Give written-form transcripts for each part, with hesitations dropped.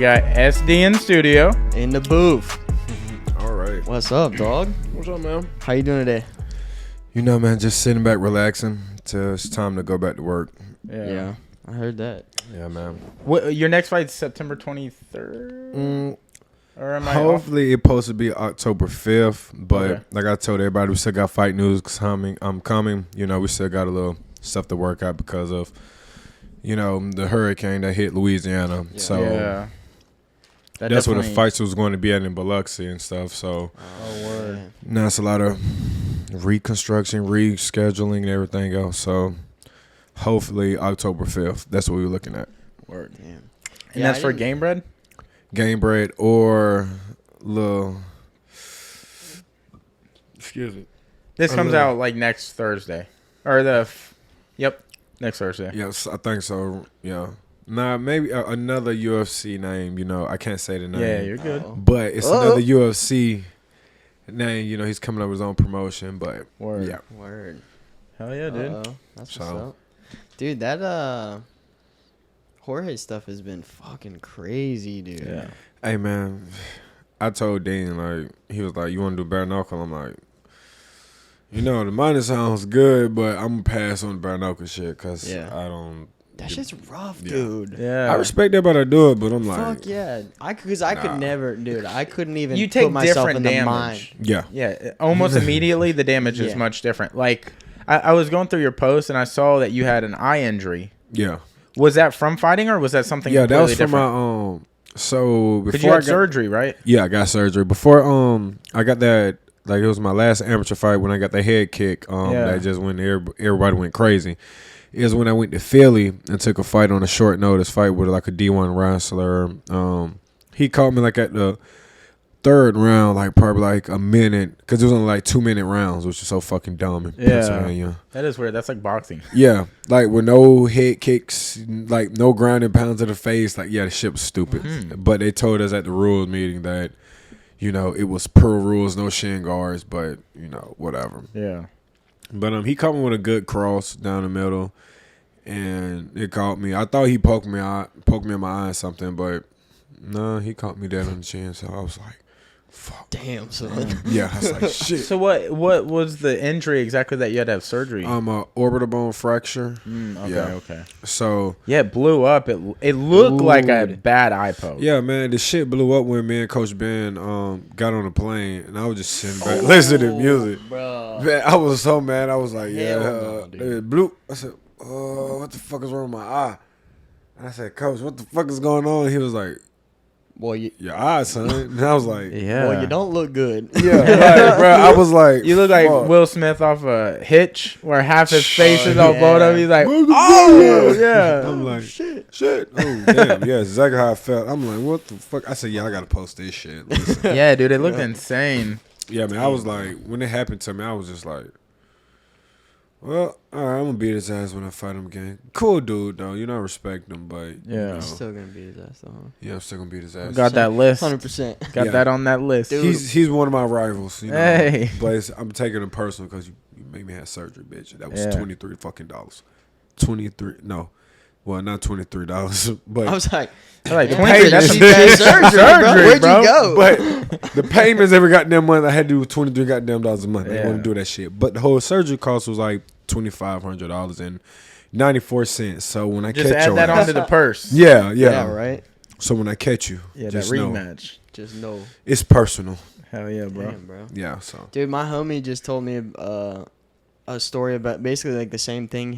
got SD in the studio. In the booth. All right. What's up, dog? What's up, man? How you doing today? You know, man, just sitting back, relaxing till it's time to go back to work. Yeah, I heard that. Yeah, man. What, your next flight's September 23rd? Or am I Hopefully, it's supposed to be October 5th, but Okay. like I told everybody, we still got fight news coming. I'm coming. You know, we still got a little stuff to work out because of, you know, the hurricane that hit Louisiana. Yeah. So Yeah. that's where the fights was going to be at in Biloxi and stuff. So Oh, word. Man. now it's a lot of reconstruction, rescheduling, and everything else. So hopefully October 5th. That's what we're looking at. Word. Damn. And Yeah, that's I for didn't- game bread? Game bread or little. Excuse me. This A comes little- out like next Thursday. Or next Thursday. Yes, I think so. Yeah. Nah, maybe another UFC name. You know, I can't say the name. Yeah, you're good. Oh. But it's Oh. another UFC name. You know, he's coming up with his own promotion. But Word. yeah, Word. Hell yeah, dude. Uh-oh. That's what's So. up. Dude, that Jorge stuff has been fucking crazy, dude. Yeah. hey man, I told Dean, like, he was like, "You want to do bare knuckle?" I'm like, you know, the money sounds good, but I'm gonna pass on the bare knuckle shit because Yeah. I don't. That shit's rough, Yeah. dude. Yeah. I respect everybody that do it, but I'm like, Fuck yeah. I Nah. could never, dude. I couldn't even You take put myself different in the damage. mind. yeah. Yeah, almost immediately the damage is Yeah. much different. Like, I was going through your post and I saw that you had an eye injury. Yeah. Was that from fighting or was that something Yeah, that was completely for different? my So Because before you I had got surgery, right? Yeah, I got surgery. Before I got that, like, it was my last amateur fight when I got the head kick. Yeah. That just when everybody went crazy. It was when I went to Philly and took a fight on a short notice fight with like a D1 wrestler. He caught me like at the third round, like probably like a minute, because it was only like 2-minute rounds, which is so fucking dumb in Pennsylvania. That is weird. That's like boxing. Yeah, like with no head kicks, like no grounding pounds to the face. Like, yeah, the shit was stupid. But they told us at the rules meeting that, you know, it was per rules, no shin guards, but, you know, whatever. Yeah. But he caught me with a good cross down the middle, and it caught me. I thought he poked me in my eye or something, but no, he caught me dead on the chin. So I was like, fuck. Damn, son. Yeah, I was like, shit. So what was the injury exactly that you had to have surgery? A orbital bone fracture. Okay, yeah. okay. So Yeah, it blew up. It looked like a Dude. bad eye poke. yeah, man, the shit blew up when me and Coach Ben got on the plane, and I was just sitting back listening to music. Bro. Man, I was so mad. I was like, yeah, Hell no, dude. it blew. I said, oh, what the fuck is wrong with my eye? And I said, Coach, what the fuck is going on? He was like, Boy, your eye, son. And I was like, Yeah. boy, you don't look good. yeah, like, bro. I was like, You look like fuck. Will Smith off a Hitch, where half his face is all yeah. blown up. He's like, What the oh, fuck? yeah. I'm like, shit. Oh, damn. Yeah, exactly how I felt. I'm like, what the fuck? I said, yeah, I got to post this shit. Listen. Yeah, dude, it looked insane. Yeah, man, I was like, when it happened to me, I was just like, well, all right, I'm going to beat his ass when I fight him again. Cool dude, though. You know, I respect him, but, Yeah. you know, Still gonna beat his ass, though. yeah, I'm still going to beat his ass. Got that list. 100%. Got Yeah. that on that list. Dude. He's one of my rivals, you know. Hey. But I'm taking it personal because you made me have surgery, bitch. That was Yeah. $23 fucking dollars. 23, no. Well, not $23, but I was like, I'm like, man, 23, that's that's cheap ass surgery, bro. Where'd bro. you go? but the payments every goddamn month, I had to do $23 goddamn dollars a month. I didn't Yeah. want to do that shit. But the whole surgery cost was like $2,500 and 94 cents. So when I Just catch add your that ass, onto the purse. yeah, right? So when I catch you, Yeah, that just know rematch. Just know. it's personal. Hell yeah, bro. Damn, bro. Yeah, so Dude, my homie just told me a story about basically like the same thing.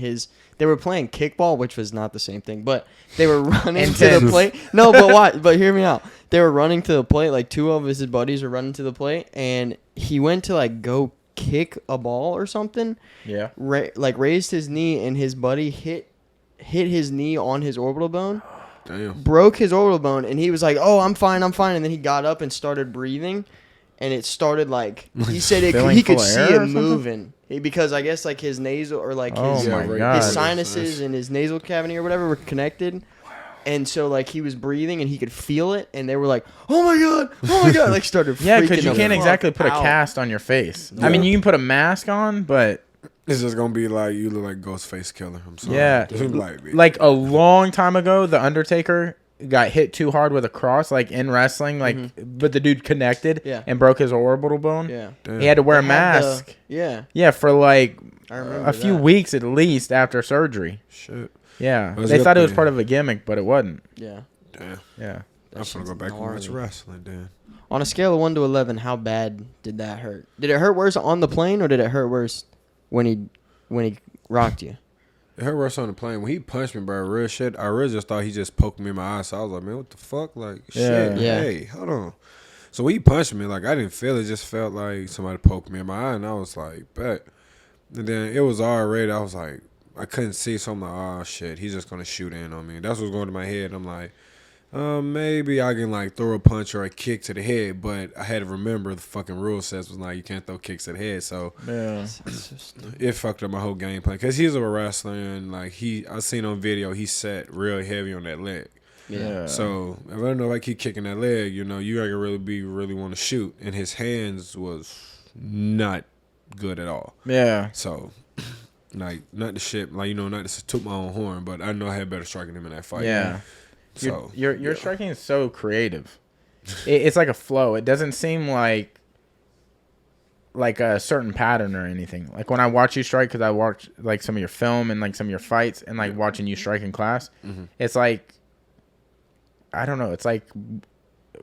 They were playing kickball, which was not the same thing, but they were running to the Intense. plate. No, but what? But hear me out. They were running to the plate. Like two of his buddies were running to the plate, and he went to like go kick a ball or something. Yeah. Like raised his knee, and his buddy hit his knee on his orbital bone. damn. Broke his orbital bone, and he was like, "Oh, I'm fine." And then he got up and started breathing, and it started like he said Filling he could full of see air it or something? moving because I guess like his nasal or like Oh his my right. God. his Nice. sinuses and his nasal cavity or whatever were connected. And so like he was breathing and he could feel it, and they were like, "Oh my god!" Like started. Yeah, because freaking you the can't fuck exactly put a out. cast on your face. Yeah. I mean, you can put a mask on, but It's just gonna be like you look like Ghostface Killer. I'm sorry. Yeah. It's gonna be like, like a long time ago, the Undertaker got hit too hard with a cross, like in wrestling, like, but the dude connected and broke his orbital bone. Yeah. Damn. He had to wear a They had mask. Yeah. For like I remember a few that. weeks at least after surgery. Shit. Yeah. Was They it thought up it was there? part of a gimmick, but it wasn't. Yeah. Damn. Yeah. I'm gonna go back and watch wrestling then. On a scale of 1 to 11, how bad did that hurt? Did it hurt worse on the plane, or did it hurt worse when he rocked you? It hurt worse on the plane. When he punched me, bro, real shit, I really just thought he just poked me in my eye. So I was like, man, what the fuck? Like, shit, Yeah. hey, hold on. So when he punched me, like, I didn't feel it. Just felt like somebody poked me in my eye. And I was like, bet. And then it was already, I was like, I couldn't see. So I'm like, oh, shit, he's just going to shoot in on me. That's what's going to my head. I'm like, maybe I can, like, throw a punch or a kick to the head. But I had to remember the fucking rule says was like, you can't throw kicks to the head. So Yeah. it fucked up my whole game plan. Because he's a wrestler, and, like, I seen on video, he sat real heavy on that leg. Yeah. So if I don't know if I keep kicking that leg, you know, you gotta really want to shoot. And his hands was not good at all. Yeah. So, like, not the shit, like, you know, not to toot my own horn, but I know I had better striking him in that fight. Yeah. So Your striking is so creative. It's like a flow. It doesn't seem like a certain pattern or anything. Like when I watch you strike, because I watch like some of your film and like some of your fights, and like watching you strike in class, it's like, I don't know. It's like,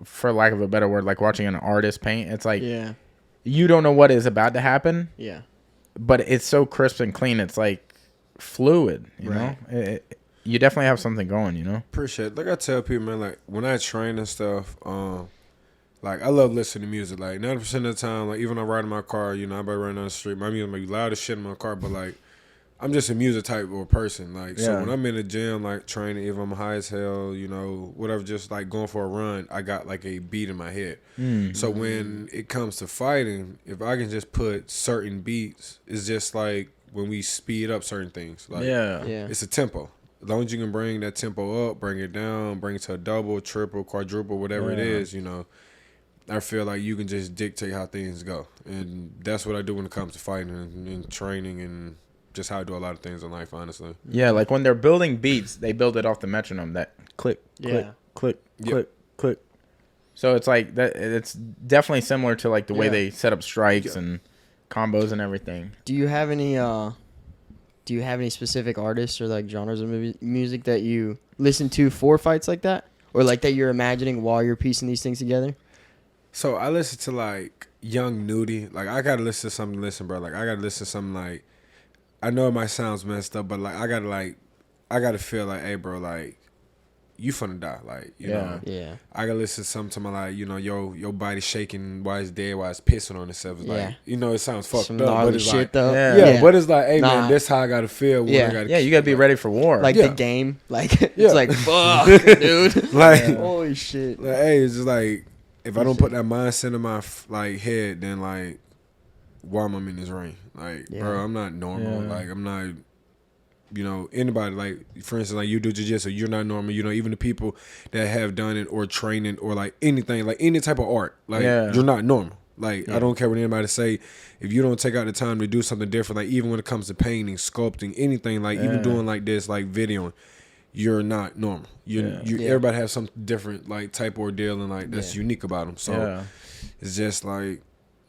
for lack of a better word, like watching an artist paint. It's like you don't know what is about to happen. Yeah. But it's so crisp and clean. It's like fluid. You know. You definitely have something going, you know? appreciate it. Like I tell people, man, like when I train and stuff, like I love listening to music. Like 90% of the time, like even when I'm riding my car, you know, I'm riding down the street, my music might be loud as shit in my car, but like I'm just a music type of person. Like so when I'm in the gym, like training, if I'm high as hell, you know, whatever, just like going for a run, I got like a beat in my head. So when it comes to fighting, if I can just put certain beats, it's just like when we speed up certain things. Like it's a tempo. As long as you can bring that tempo up, bring it down, bring it to a double, triple, quadruple, whatever it is, you know, I feel like you can just dictate how things go. And that's what I do when it comes to fighting and training and just how I do a lot of things in life, honestly. Yeah, like when they're building beats, they build it off the metronome, that click, click, click, click, click. So it's like that. It's definitely similar to like the way they set up strikes and combos and everything. Do you have any specific artists or like genres of music that you listen to for fights like that, or like that you're imagining while you're piecing these things together? So I listen to like Young Nudie. Like I gotta listen to something. Listen, bro. Like I gotta listen to something. Like I know it might sound messed up, but like I gotta feel like, hey, bro, like you finna die. Like you know, I gotta listen to something to my like, you know, your body shaking while it's dead, while it's pissing on itself. It's like, you know, it sounds fucked Some up, but gnarly it's shit like, though. but it's like, hey man, that's how I gotta feel. When I gotta you gotta be ready for war. Like the game, like it's like fuck, dude. Like holy shit. Like hey, it's just like if I don't put that mindset in my like head, then like why am I in this ring? Like bro, I'm not normal. Like I'm not. You know, anybody, like, for instance, like, you do jiu-jitsu, you're not normal. You know, even the people that have done it or training or, like, anything, like, any type of art, like, you're not normal. Like, I don't care what anybody say. If you don't take out the time to do something different, like, even when it comes to painting, sculpting, anything, like, even doing, like, this, like, videoing, you're not normal. Everybody has some different, like, type ordeal and, like, that's unique about them. So, it's just, like,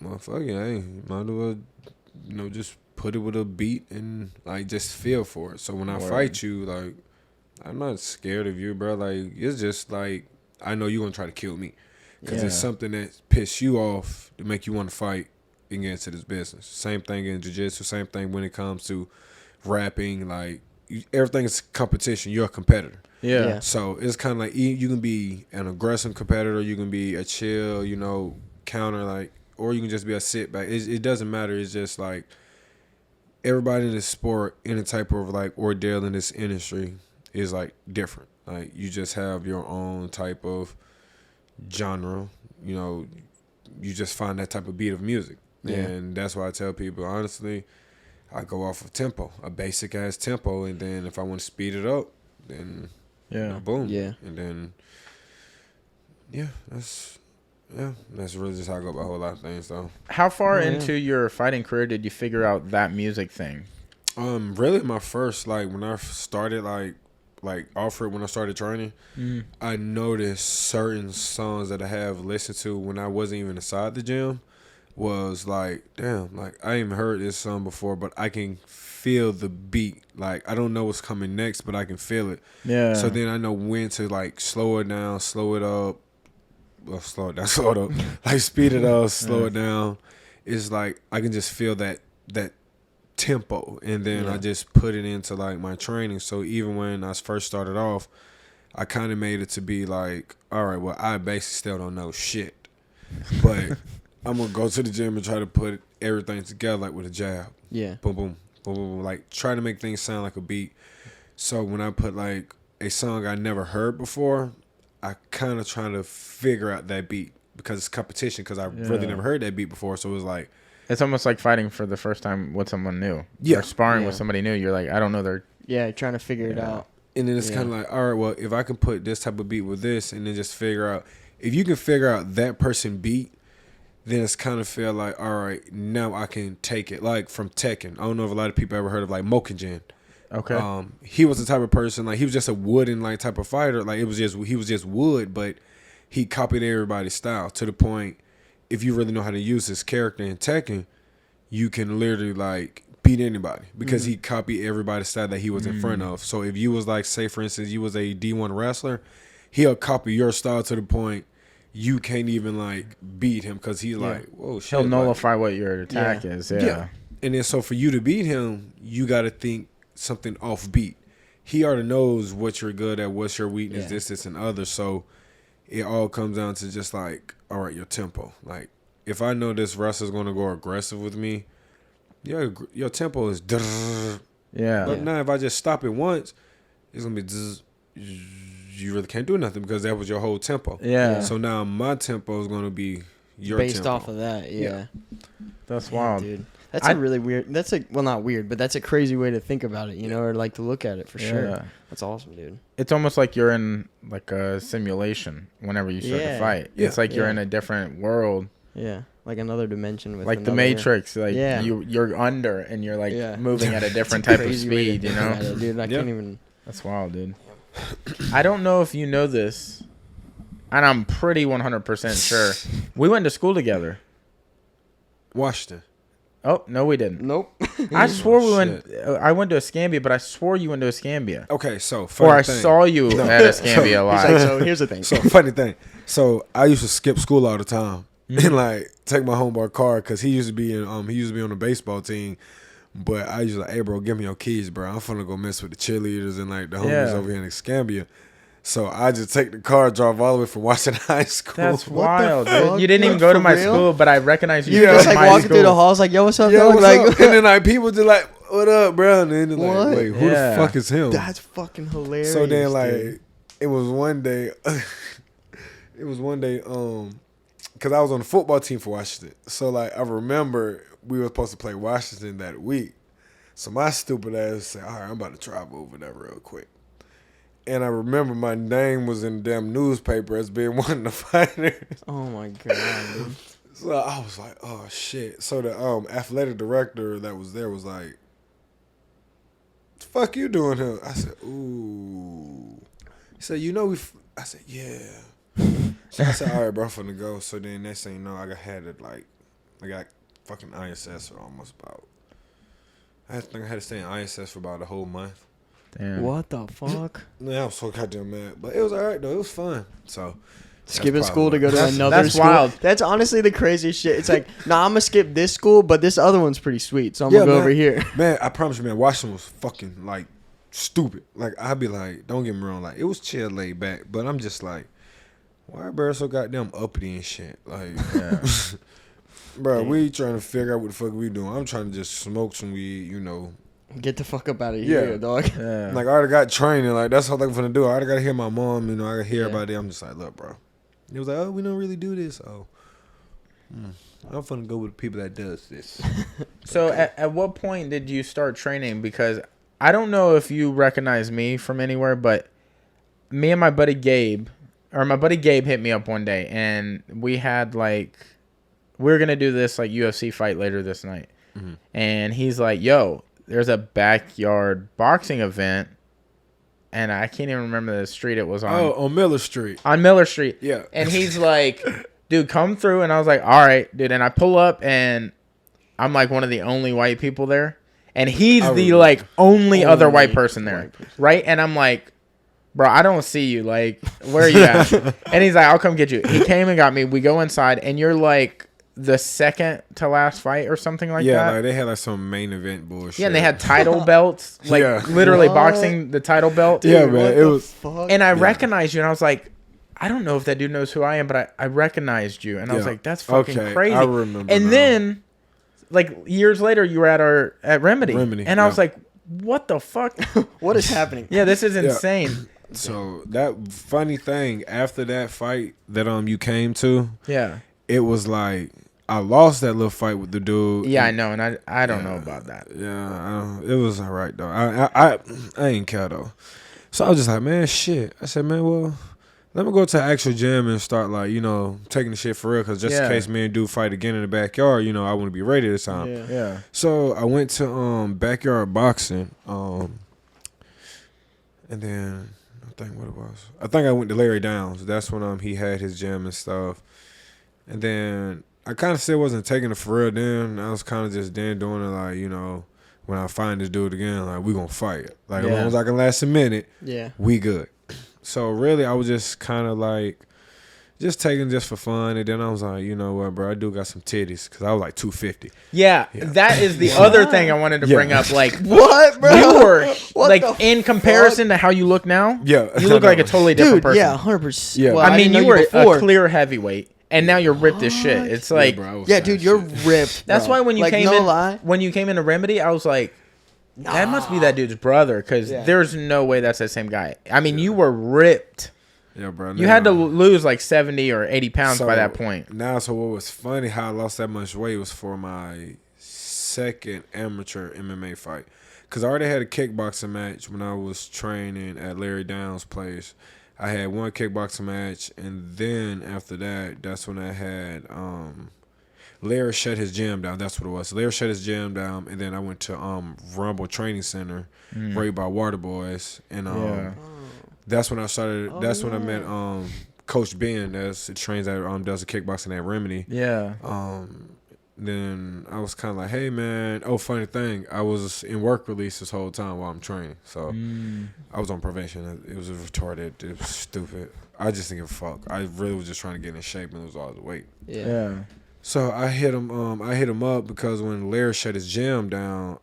motherfucker, hey, might as well, you know, just put it with a beat and like just feel for it. So when I fight you, like I'm not scared of you, bro. Like it's just like I know you're gonna try to kill me because it's something that piss you off to make you want to fight and get into this business. Same thing in jiu-jitsu. Same thing when it comes to rapping. Like everything is competition. You're a competitor. Yeah. So it's kind of like you can be an aggressive competitor. You can be a chill, you know, counter like, or you can just be a sit back. It doesn't matter. It's just like. Everybody in this sport, in a type of like ordeal in this industry, is like different. Like you just have your own type of genre. You know, you just find that type of beat of music, and that's why I tell people honestly, I go off of tempo, a basic ass tempo, and then if I want to speed it up, then boom, and then that's really just how I go about a whole lot of things, though. How far into your fighting career did you figure out that music thing? Really, my first, like, when I started, like, like off it when I started training, I noticed certain songs that I have listened to when I wasn't even inside the gym was like, damn, like I ain't even heard this song before, but I can feel the beat. Like I don't know what's coming next, but I can feel it. Yeah. So then I know when to like slow it down, slow it up. Well, slow it down, slow it up. Like speed it up, slow it down. It's like I can just feel that tempo, and then I just put it into like my training. So even when I first started off, I kind of made it to be like, all right, well, I basically still don't know shit, but I'm gonna go to the gym and try to put everything together like with a jab. Yeah. Boom, boom, boom, boom. Like try to make things sound like a beat. So when I put like a song I never heard before, I kind of try to figure out that beat because it's competition. Because I really never heard that beat before, so it was like. It's almost like fighting for the first time with someone new. Yeah. Or sparring with somebody new. You're like, I don't know their... Yeah, trying to figure it out. And then it's kind of like, all right, well, if I can put this type of beat with this and then just figure out... If you can figure out that person beat, then it's kind of feel like, all right, now I can take it. Like from Tekken. I don't know if a lot of people ever heard of like Mokujin. Okay. He was the type of person, like he was just a wooden like type of fighter. Like he was just wood, but he copied everybody's style to the point... If you really know how to use his character in Tekken, you can literally like beat anybody because he copied everybody's style that he was in front of. So if you was like, say for instance, you was a D1 wrestler, he'll copy your style to the point you can't even like beat him because he's like, whoa, shit. He'll nullify what your attack is. Yeah. And then so for you to beat him, you got to think something offbeat. He already knows what you're good at, what's your weakness, this, and other. So it all comes down to just like, all right, your tempo. Like, if I know this wrestler's going to go aggressive with me, your tempo is... Yeah. But now if I just stop it once, it's going to be... You really can't do nothing because that was your whole tempo. Yeah. So now my tempo is going to be your Based tempo. off of that, yeah. That's wild. Dude. That's a really weird... That's a... Well, not weird, but that's a crazy way to think about it, you know, or like to look at it for sure. That's awesome, dude. It's almost like you're in like a simulation whenever you start to fight. Yeah. It's like you're in a different world. Yeah, like another dimension with like the Matrix. Like Yeah. you're under and you're like moving at a different type of speed, you know? Dude, I can't even... That's wild, dude. I don't know if you know this, and I'm pretty 100% sure. We went to school together. Washington. Oh, no, we didn't. Nope. I swore we went. I went to Escambia, but I swore you went to Escambia. Okay, so Or I saw you at Escambia live. He's like, so here's the thing. So funny thing. So I used to skip school all the time and like take my homeboy car because he used to be on the baseball team. But I used to like, hey bro, give me your keys, bro. I'm finna go mess with the cheerleaders and like the homies over here in Escambia. So I just take the car, drive all the way from Washington High School. That's wild, dude. You didn't even go to my school, but I recognize you. Just like walking through the halls, like, yo, what's up, dog? What's Like, up? And then like people just like, what up, bro? And then they're like, What? wait, who the fuck is him? That's fucking hilarious. So then like dude. it was one day, because I was on the football team for Washington. So like I remember we were supposed to play Washington that week. So my stupid ass said, all right, I'm about to travel over there real quick. And I remember my name was in the damn newspaper as being one of the fighters. Oh my god, dude. So I was like, oh shit. So the athletic director that was there was like, what the fuck you doing here? I said, ooh. He said, you know I said, yeah. So I said, all right, bro, I'm finna go. So then next thing you know, I got fucking ISS for almost about, I think I had to stay in ISS for about a whole month. Damn. What the fuck? Yeah, I was so goddamn mad. But it was all right, though. It was fun. So skipping school to go to another that's school. wild. That's honestly the craziest shit. It's like, nah, I'm gonna skip this school, but this other one's pretty sweet, so I'm gonna go over here. Man, I promise you, man, Washington was fucking like stupid. Like I'd be like, don't get me wrong, like it was chill, laid back, but I'm just like, why are bro so goddamn uppity and shit? Like, bro, we trying to figure out what the fuck we doing. I'm trying to just smoke some weed, you know. Get the fuck up out of here, dog. Yeah. Like I already got training. Like that's what I'm gonna do. I already gotta hear my mom. You know, I gotta hear everybody. I'm just like, look, bro. It was like, oh, we don't really do this. Oh, I'm gonna go with the people that does this. So at what point did you start training? Because I don't know if you recognize me from anywhere, but me and my buddy Gabe hit me up one day, and we had like, we were gonna do this like UFC fight later this night, and he's like, yo, there's a backyard boxing event and I can't even remember the street it was on. Oh, on Miller Street. On Miller Street. Yeah. And he's like, dude, come through. And I was like, all right, dude. And I pull up, and I'm like one of the only white people there. And he's the like only other white person there. Right? And I'm like, bro, I don't see you. Like, where are you at? And he's like, I'll come get you. He came and got me. We go inside, and you're like the second to last fight or something like that. Yeah, like they had like some main event bullshit. Yeah, and they had title belts, like literally boxing the title belt. Yeah, man, it was. And I recognized you, and I was like, I don't know if that dude knows who I am, but I recognized you, and I was like, that's fucking crazy. I remember. And then, like years later, you were at Remedy, and I was like, what the fuck? What is happening? Yeah, this is insane. So that funny thing after that fight that you came to, it was like I lost that little fight with the dude. Yeah, I know, and I don't know about that. Yeah, it was all right though. I ain't care though. So I was just like, man, shit. I said, man, well, let me go to the actual gym and start like, taking the shit for real, because just in case me and dude fight again in the backyard, I want to be ready this time. Yeah. So I went to backyard boxing, and then I think what it was. I think I went to Larry Downs. That's when he had his gym and stuff. And then I kind of still wasn't taking it for real then. I was kind of just then doing it like, when I find this dude again, like, we gonna fight. Like, as long as I can last a minute, we good. So, really, I was just kind of like, just taking just for fun. And then I was like, you know what, bro, I do got some titties, because I was like 250. Yeah, that is the other thing I wanted to bring up. Like, what, bro? You were, like, in comparison to how you look now, you look like a totally different person. Yeah, 100%. Yeah. Well, I mean, you were before. a clear heavyweight. And now you're ripped as shit. It's like, bro, dude, you're ripped. That's bro. why when you like, came no in, lie. when you came into Remedy, I was like, that must be that dude's brother, because there's no way that's the same guy. I mean, you were ripped. Yeah, bro. You had to lose like 70 or 80 pounds by that point. So what was funny, how I lost that much weight was for my second amateur MMA fight. Because I already had a kickboxing match when I was training at Larry Downs' place. I had one kickboxing match, and then after that, that's when I had Larry shut his gym down. That's what it was. Larry shut his gym down, and then I went to Rumble Training Center, right by Water Boys, and that's when I started. That's when I met Coach Ben, that trains at does the kickboxing at Remedy. Yeah. Then I was kind of like, hey, man. Oh, funny thing. I was in work release this whole time while I'm training. So I was on probation. It was retarded. It was stupid. I just didn't give a fuck. I really was just trying to get in shape and lose all the weight. Yeah. So I hit him up because when Larry shut his gym down,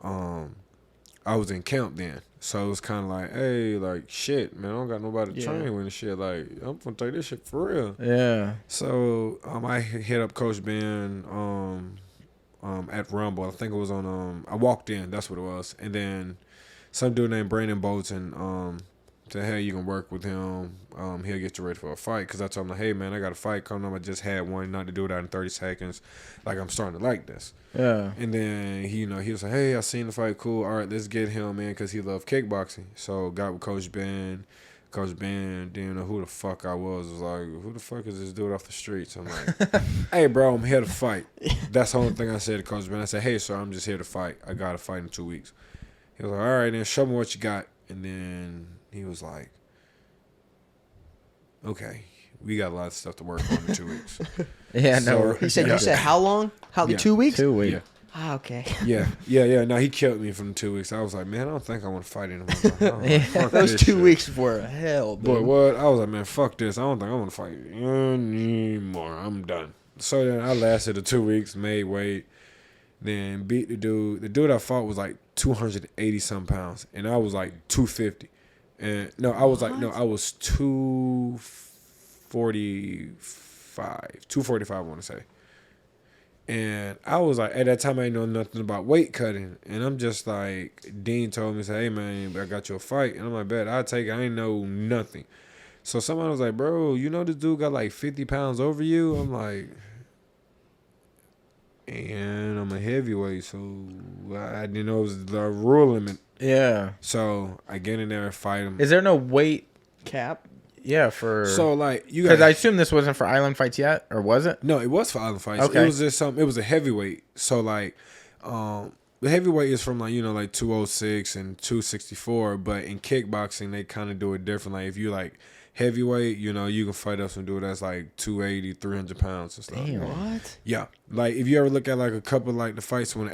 I was in camp then. So it was kind of like, hey, like, shit, man, I don't got nobody to train with and shit. Like, I'm going to take this shit for real. Yeah. So I hit up Coach Ben at Rumble. I think it was on, I walked in. That's what it was. And then some dude named Brandon Bolton said, hey, you can work with him. He'll get you ready for a fight. Because I told him, like, hey, man, I got a fight coming up. I just had one, not to do it out in 30 seconds. Like, I'm starting to like this. Yeah. And then, he was like, hey, I seen the fight. Cool. All right, let's get him in because he loved kickboxing. So, got with Coach Ben. Coach Ben didn't know who the fuck I was. Was like, who the fuck is this dude off the streets? I'm like, hey, bro, I'm here to fight. That's the only thing I said to Coach Ben. I said, hey, sir, I'm just here to fight. I got to fight in 2 weeks. He was like, all right, then show me what you got. And then he was like, okay, we got a lot of stuff to work on in 2 weeks. Yeah, So, no. He said, you said how long? 2 weeks? 2 weeks. Yeah. Ah, okay. Yeah. No, he killed me from 2 weeks. I was like, man, I don't think I want to fight anymore. Fuck Those this 2 shit. weeks were hell, dude. But what? I was like, man, fuck this. I don't think I want to fight anymore. I'm done. So then I lasted the 2 weeks, made weight, then beat the dude. The dude I fought was like 280 some pounds, and I was like 250. And I was 245, I want to say. And I was like, at that time, I didn't know nothing about weight cutting. And I'm just like, Dean told me, say, hey, man, I got you a fight. And I'm like, bet, I'll take it. I ain't know nothing. So somebody was like, bro, you know this dude got like 50 pounds over you? I'm like, and I'm a heavyweight, so I didn't know it was the rule limit. Yeah. So I get in there and fight him. Is there no weight cap? Yeah, for So like you because got. I assume this wasn't for island fights yet, or was it? No, it was for island fights. Okay. It was just it was a heavyweight. So like, the heavyweight is from like, you know, like 206 and 264, but in kickboxing they kind of do it different. Like if you like heavyweight, you know, you can fight up some dude that's like 280, 300 pounds and stuff. Damn. What? Yeah, like if you ever look at like a couple like the fights when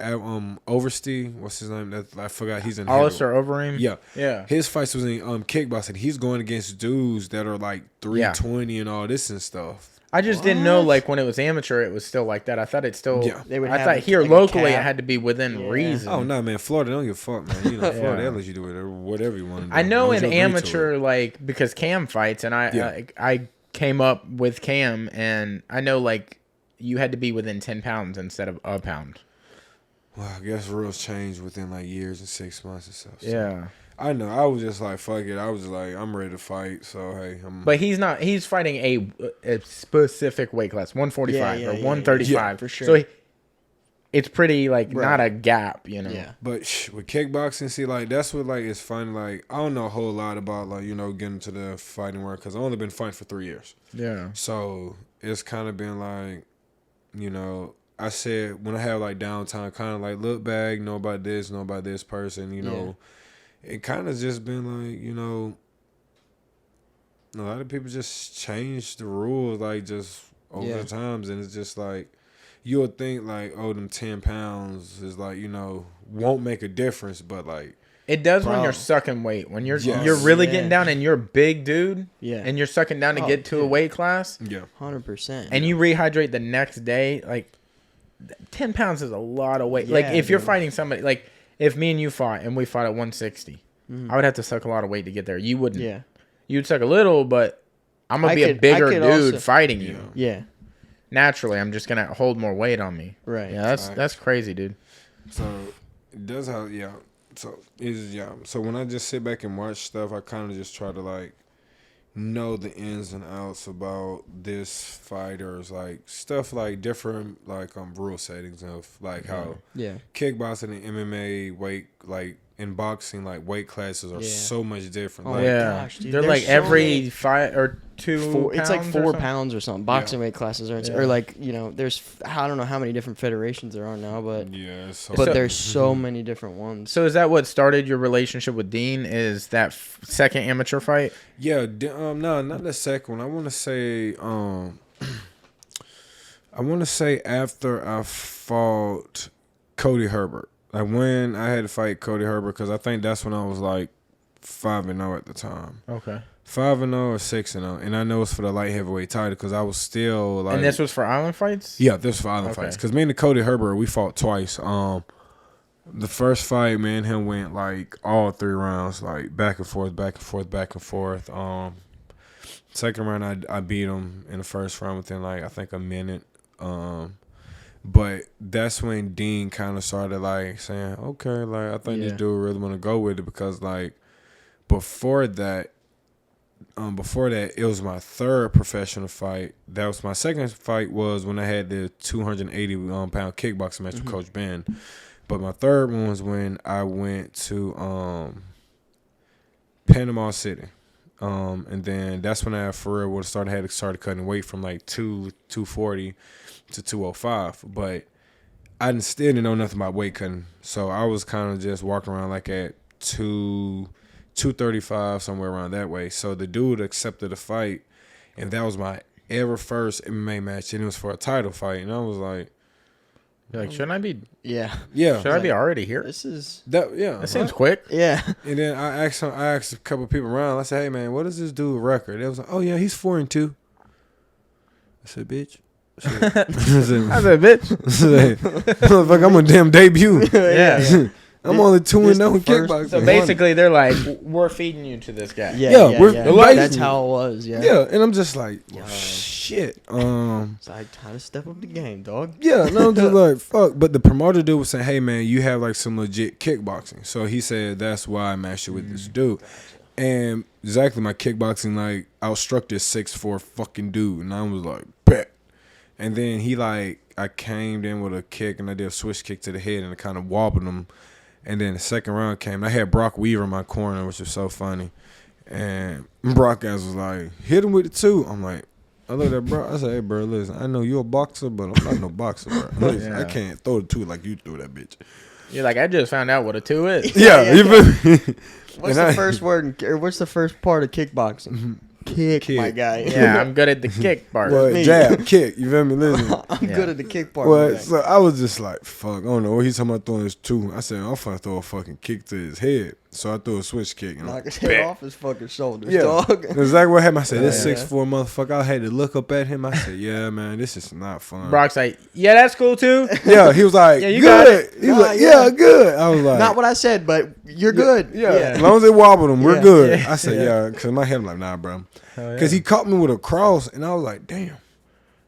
Overstee, what's his name? That I forgot. He's in Alistair Overeem. Yeah, Yeah. his fights was in kickboxing. He's going against dudes that are like 320 and all this and stuff. I just didn't know, like, when it was amateur, it was still like that. I thought it still. Yeah. They would I have, thought like, here like a locally it cap. had to be within reason. Oh no, man! Florida don't give a fuck, man. You know, Florida Yeah. they let you do whatever you want to do. I know As in long as you agree to amateur, it. like, because Cam fights, and I came up with Cam, and I know, like, you had to be within 10 pounds instead of a pound. Well, I guess rules change within like years and 6 months and stuff. So. Yeah. I know. I was just like, fuck it. I was just like, I'm ready to fight. So hey, But he's not. He's fighting a specific weight class, 145 or 135 yeah, for sure. So it's pretty like Right. not a gap, you know. Yeah. But with kickboxing, see, like that's what like it's fun. Like I don't know a whole lot about like, you know, getting to the fighting world because I've only been fighting for 3 years. Yeah. So it's kind of been like, you know, I said when I have like downtime, kind of like look back, know about this person, you know. It kind of just been like, you know, a lot of people just change the rules like just over the times, and it's just like you would think like, oh, them 10 pounds is like, you know, won't make a difference, but like It does when Bro. you're sucking weight. When you're Yes. you're really Yeah. getting down and you're a big dude, Yeah. and you're sucking down to Oh, get to a dude. weight class, 100%. and you rehydrate the next day, like 10 pounds is a lot of weight. Yeah, Like if you're dude. fighting somebody, like if me and you fought and we fought at 160, I would have to suck a lot of weight to get there. You wouldn't. Yeah. You'd suck a little, but I'm gonna be a bigger dude also- fighting you. Yeah. Naturally, I'm just gonna hold more weight on me. Right. Yeah, Facts. that's crazy, dude. so it does have So So when I just sit back and watch stuff, I kind of just try to like know the ins and outs about this fighters, like stuff like different like rule settings of like how Yeah. kickboxing and MMA weight like in boxing like weight classes are Yeah. so much different. Oh, Like, Yeah, gosh, dude, they're there's like so every many- 5 or 2. It's like pounds or 4 something. pounds or something. Boxing weight classes are, Yeah. or like, you know, there's I don't know how many different federations there are now, but yeah, so, but So- there's so many different ones. So is that what started your relationship with Dean? Is that second amateur fight? yeah, no, not the second one. I want to say after I fought Cody Herbert. Like when I had to fight Cody Herbert, because I think that's when I was like 5-0 at the time. Okay. 5-0 or 6-0, and I know it's for the light heavyweight title because I was still like. And this was for Island fights? Yeah, this was for Island Okay. fights because me and Cody Herbert we fought twice. The first fight, me and him went like all 3 rounds, like back and forth, back and forth, back and forth. Second round, I beat him in the first round within like I think a minute. But that's when Dean kind of started like saying, okay, like I think this Yeah. dude really want to go with it because like before that, it was my third professional fight. That was my second fight was when I had the 280 pound kickboxing match with Coach Ben. But my third one was when I went to Panama City. And then that's when I for real would had started cutting weight from like 240 to 205. But I still didn't know nothing about weight cutting. So I was kind of just walking around like at 235, somewhere around that way. So the dude accepted the fight, and that was my ever first MMA match, and it was for a title fight. And I was like, You're like, shouldn't I be? Yeah. yeah, Should I be already here? This is That seems quick. yeah. And then I asked a couple of people around. I said, "Hey man, what is this dude record?" They was like, "Oh yeah, he's 4-2." I said, "Bitch." I said, I said, bitch. "Motherfucker, I'm on damn debut. Yeah. I'm only 2-0 in the first- kickboxing." So basically, they're like, we're feeding you to this guy. Yeah. we're- That's how it was. Yeah. yeah, and I'm just like, shit. So I time to step up the game, dog. Yeah, no, I'm just like, fuck. But the promoter dude was saying, hey, man, you have like some legit kickboxing. So he said, that's why I matched you with this dude. And exactly, my kickboxing, like, outstruck this 6'4" fucking dude. And I was like, bet. And then he, like, I came in with a kick and I did a switch kick to the head and I kind of wobbled him. And then the second round came. I had Brock Weaver in my corner, which was so funny. And Brock ass was like, hit him with the 2. I'm like, I looked at bro. I said, hey, bro, listen, I know you're a boxer, but I'm not no boxer, bro. Listen, I Yeah. can't throw the 2 like you threw that bitch. You're like, I just found out what a 2 is. Yeah, you feel me? What's the first word? Or what's the first part of kickboxing? Kick, my guy. Yeah, I'm good at the kick part. What, Me. jab, kick, you feel me? Listen. I'm good at the kick part. Well, so I was just like, fuck, I don't know what he's talking about throwing his 2. I said, I'm finna throw a fucking kick to his head. So I threw a switch kick. And knock his head off his fucking shoulders, yeah. dog. That's exactly what happened. I said, this Yeah. 6'4" motherfucker, I had to look up at him. I said, yeah, man, this is not fun. Brock's like, yeah, that's cool too. Yeah, he was like, Yeah, you got good. it. He was Nah, like, yeah. yeah, good. I was like, Not what I said, but you're good. Yeah. Yeah. As long as they wobbled him, we're Yeah. good. Yeah. I said, yeah, because in my head, I'm like, nah, bro. Because he caught me with a cross, and I was like, damn.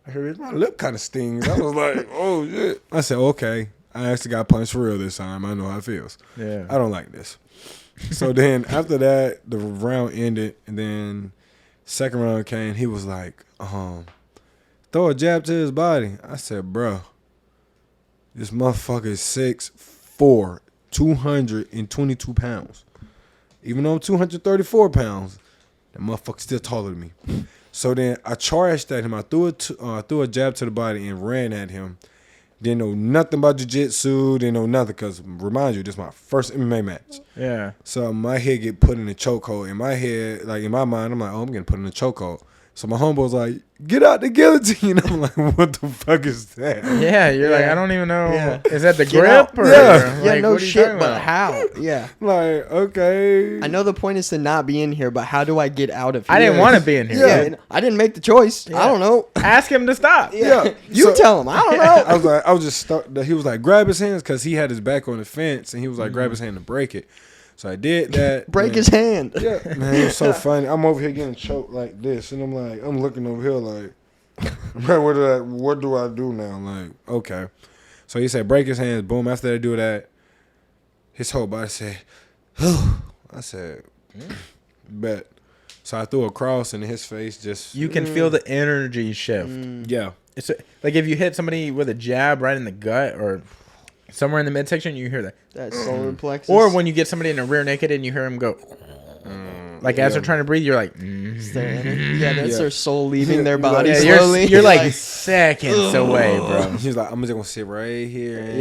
I heard my lip kind of stings. I was like, oh, shit. I said, okay. I actually got punched for real this time. I know how it feels. Yeah. I don't like this. So then after that, the round ended, and then second round came. He was like, throw a jab to his body. I said, bro, this motherfucker is 6'4", 222 pounds. Even though I'm 234 pounds, that motherfucker still taller than me. So then I charged at him. I threw a jab to the body and ran at him. Didn't know nothing about jiu-jitsu. Didn't know nothing because, remind you, this is my first MMA match. Yeah. So my head get put in a chokehold. In my head, like in my mind, I'm like, oh, I'm getting put in a chokehold. So my homeboy's like, get out the guillotine. I'm like, what the fuck is that? Yeah, you're like, Yeah. I don't even know. Yeah. Is that the Get grip? out. Or, Yeah. Yeah, like, no what are you shit, talking but about? how? Yeah. Like, okay. I know the point is to not be in here, but how do I get out of here? I didn't want to be in here. Yeah. Yeah, and I didn't make the choice. Yeah. I don't know. Ask him to stop. Yeah. You So- tell him. I don't know. I was just stuck. He was like, grab his hands because he had his back on the fence, and he was like, grab his hand to break it. So I did that. Break man. his hand. Yeah, man, it was so funny. I'm over here getting choked like this, and I'm like, I'm looking over here like, man, what do I do now? Like, okay. So he said, break his hands. Boom. After they do that, his whole body said, I said, bet. So I threw a cross in his face. Just You can feel the energy shift. yeah. It's like if you hit somebody with a jab right in the gut or somewhere in the midsection, you hear that. That solar plexus. Or when you get somebody in a rear naked and you hear them go, like as yeah. they're trying to breathe, you're like, yeah, that's Yeah. their soul leaving their Yeah, body yeah, slowly. you're like seconds away, bro. He's like, I'm just gonna sit right here. And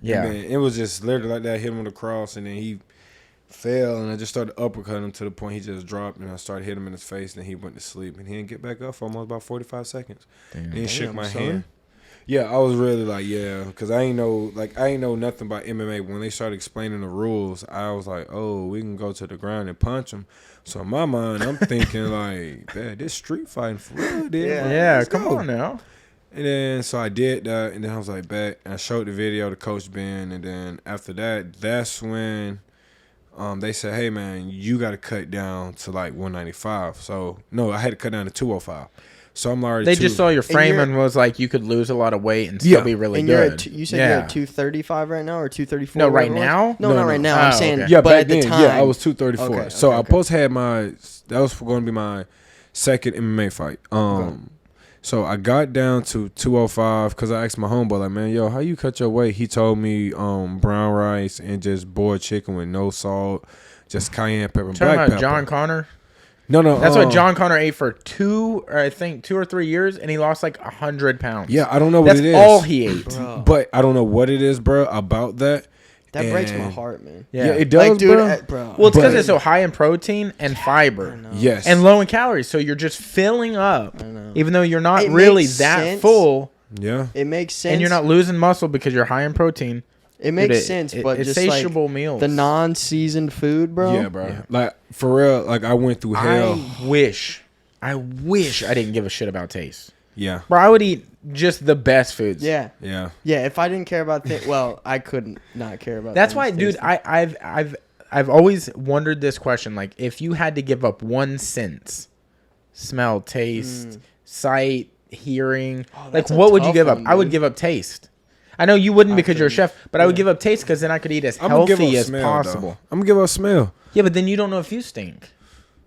Yeah. And then it was just literally like that. Hit him with a cross, and then he fell, and I just started uppercutting him to the point he just dropped, and I started hitting him in his face, and then he went to sleep, and he didn't get back up for almost about 45 seconds. And he shook my son. hand. Yeah, I was really like, yeah, because I ain't know nothing about MMA. When they started explaining the rules, I was like, oh, we can go to the ground and punch him. So in my mind, I'm thinking like, man, this street fighting for real, dude. Yeah. Like, Yeah, let's come go. on now. And then so I did that, and then I was like, bet. And I showed the video to Coach Ben, and then after that, that's when they said, hey man, you got to cut down to like 195. So no, I had to cut down to 205. So I'm already. They just saw your frame you're- and was like, you could lose a lot of weight and still Yeah. be really And you're good. at you said you're at 235 right now or 234? No, right whatever it was? now? No, No, not no. right now. Oh, I'm saying, okay. Yeah, but back at the then, time. yeah, I was 234. Okay, So okay, I okay. supposed to have that was going to be my second MMA fight. So I got down to 205 because I asked my homeboy, like, man, yo, how you cut your weight? He told me brown rice and just boiled chicken with no salt, just cayenne pepper and Talking black about pepper. John Connor. No, That's what John Connor ate for 2 or 3 years, and he lost like 100 pounds. Yeah, I don't know what That's it is. all he ate. Bro, But I don't know what it is, bro, about that. that breaks my And- heart, man. Yeah, Yeah. it does, Like, dude, bro. bro. Well, it's because But- it's so high in protein and I fiber know. Yes. and low in calories. So you're just filling up, I know. even though you're not It really makes that sense. full, Yeah. It makes sense. and you're not losing muscle because you're high in protein. It makes Dude, sense, it- but it's just like satiable meals. the non-seasoned food, bro. Yeah, bro. Like, for real, like, I went through hell. I wish I didn't give a shit about taste. Yeah. Bro, I would eat just the best foods. Yeah. Yeah. Yeah, if I didn't care about things, well, I couldn't not care about. That's things why, dude. tasting. I've always wondered this question. Like, if you had to give up one sense, smell, taste, sight, hearing, Oh, like, that's a what would you tough give up? one, I would dude. give up taste. I know you wouldn't I because you're a couldn't. chef, but I would Yeah. give up taste because then I could eat as I'm gonna give healthy up as smell, possible. though. I'm gonna give up smell. Yeah, but then you don't know if you stink.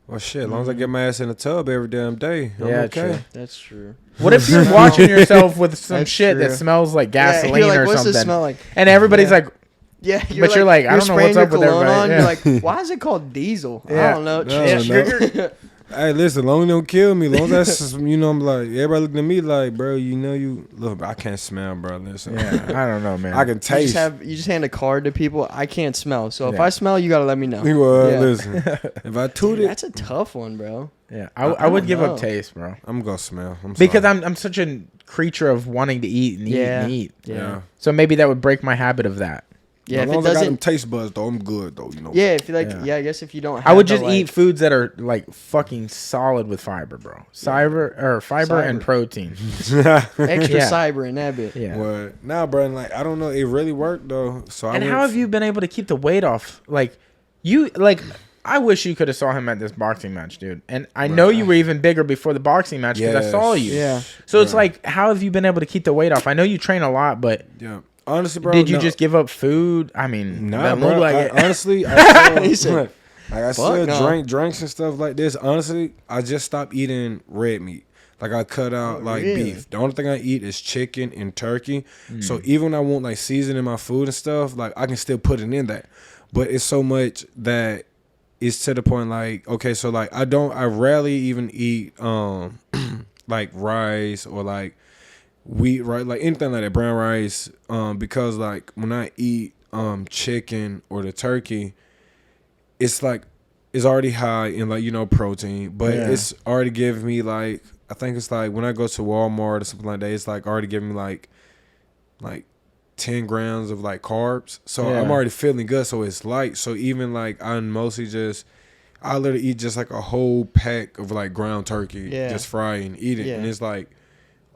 Well, shit, as long as I get my ass in the tub every damn day, I'm Yeah, okay. true. That's true. What if you're watching yourself with some That's shit that true. smells like Yeah, gasoline you're like, or what's something? this smell like? And everybody's Yeah. like, Yeah, But you're like, I don't know spraying what's up your with cologne everybody. on, Yeah. You're like, why is it called diesel? Yeah. I don't know. No, Yeah, no. sugar. Hey, listen, long as they don't kill me, long as that's, you know, I'm like, everybody looking at me like, bro, you know, you look, I can't smell, bro. Listen, Yeah, I don't know, man. I can taste. You just hand a card to people. I can't smell, so if Yeah. I smell, you gotta let me know. You listen. If I toot Dude, it, that's a tough one, bro. Yeah, I I would don't give know. up taste, bro. I'm gonna smell. Because sorry. I'm such a creature of wanting to eat and eat and eat. Yeah. So maybe that would break my habit of that. Yeah, As if long it as I got them doesn't. taste buds, though, I'm good, though. You know. Yeah, if you like, Yeah. yeah, I guess if you don't. Have I would the, just like, eat foods that are like fucking solid with fiber, bro. Fiber and protein. extra Yeah. cyber in that bit. Yeah. What? Nah, bro. Like, I don't know. It really worked though. So And how have you been able to keep the weight off? Like, I wish you could have saw him at this boxing match, dude. And I know you were even bigger before the boxing match because I saw you. Yeah. So it's like, how have you been able to keep the weight off? I know you train a lot, but Yeah. Honestly, bro. did you just give up food? I mean, Nah, that bro. looked like it. Honestly, I He still, said, like I still no. drink drinks and stuff like this. Honestly, I just stopped eating red meat. Like I cut out really? beef. The only thing I eat is chicken and turkey. So even when I want like seasoning my food and stuff, like I can still put it in that. But it's so much that it's to the point like, okay, so like I rarely even eat like rice or like wheat, right? Like anything like that, brown rice. Because like when I eat chicken or the turkey, it's like it's already high in like, you know, protein, but it's already giving me like, I think it's like when I go to Walmart or something like that, it's like already giving me like 10 grams of like carbs. So I'm already feeling good. So it's light. So even like I literally eat just like a whole pack of like ground turkey, just fry and eat it. Yeah. And it's like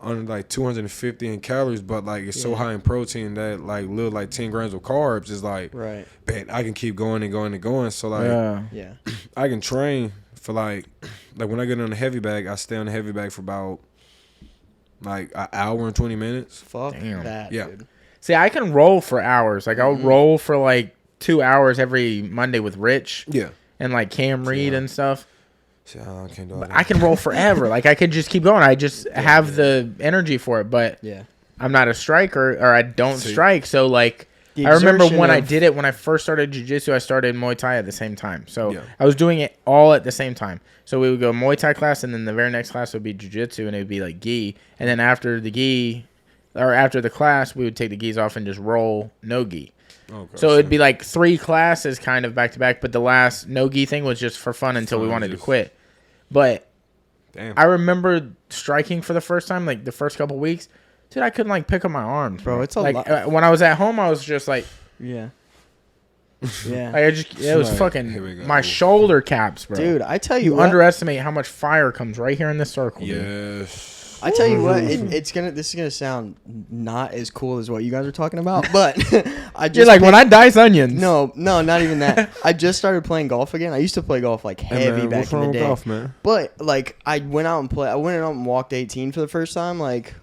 under like 250 in calories, but like it's so high in protein that like little like 10 grams of carbs is like, Right. man, I can keep going and going and going. So like Yeah. I can train for like when I get on the heavy bag, I stay on the heavy bag for about like an hour and 20 minutes. Fuck Damn. that, Yeah. dude. See, I can roll for hours. Like I'll roll for like 2 hours every Monday with Rich Yeah. and like Cam Reed and stuff. See, I can't do all that. I can roll forever. Like I could just keep going. I just have the energy for it, but Yeah. I'm not a striker or I don't strike. So like The I remember exertion when I of- did it when I first started jiu-jitsu, I started Muay Thai at the same time. So Yeah. I was doing it all at the same time. So we would go Muay Thai class and then the very next class would be jiu-jitsu and it would be like gi. And then after the gi or after the class, we would take the gis off and just roll no gi. Okay, So it'd be like 3 classes kind of back to back, but the last no gi thing was just for fun until we wanted to quit. But damn. I remember striking for the first time, like the first couple weeks. Dude, I couldn't like pick up my arms, bro. It's a like lot. when I was at home, I was just like, Yeah. Yeah. it was Like, here we fucking go. my shoulder caps, bro. Dude, I tell you you what. underestimate how much fire comes right here in this circle. Dude. Yes. I tell you what, this is gonna sound not as cool as what you guys are talking about, but I just You're like when I dice onions. no, not even that. I just started playing golf again. I used to play golf like Hey, heavy man, back what's in wrong the with day. golf, man? But like I went out and walked 18 for the first time like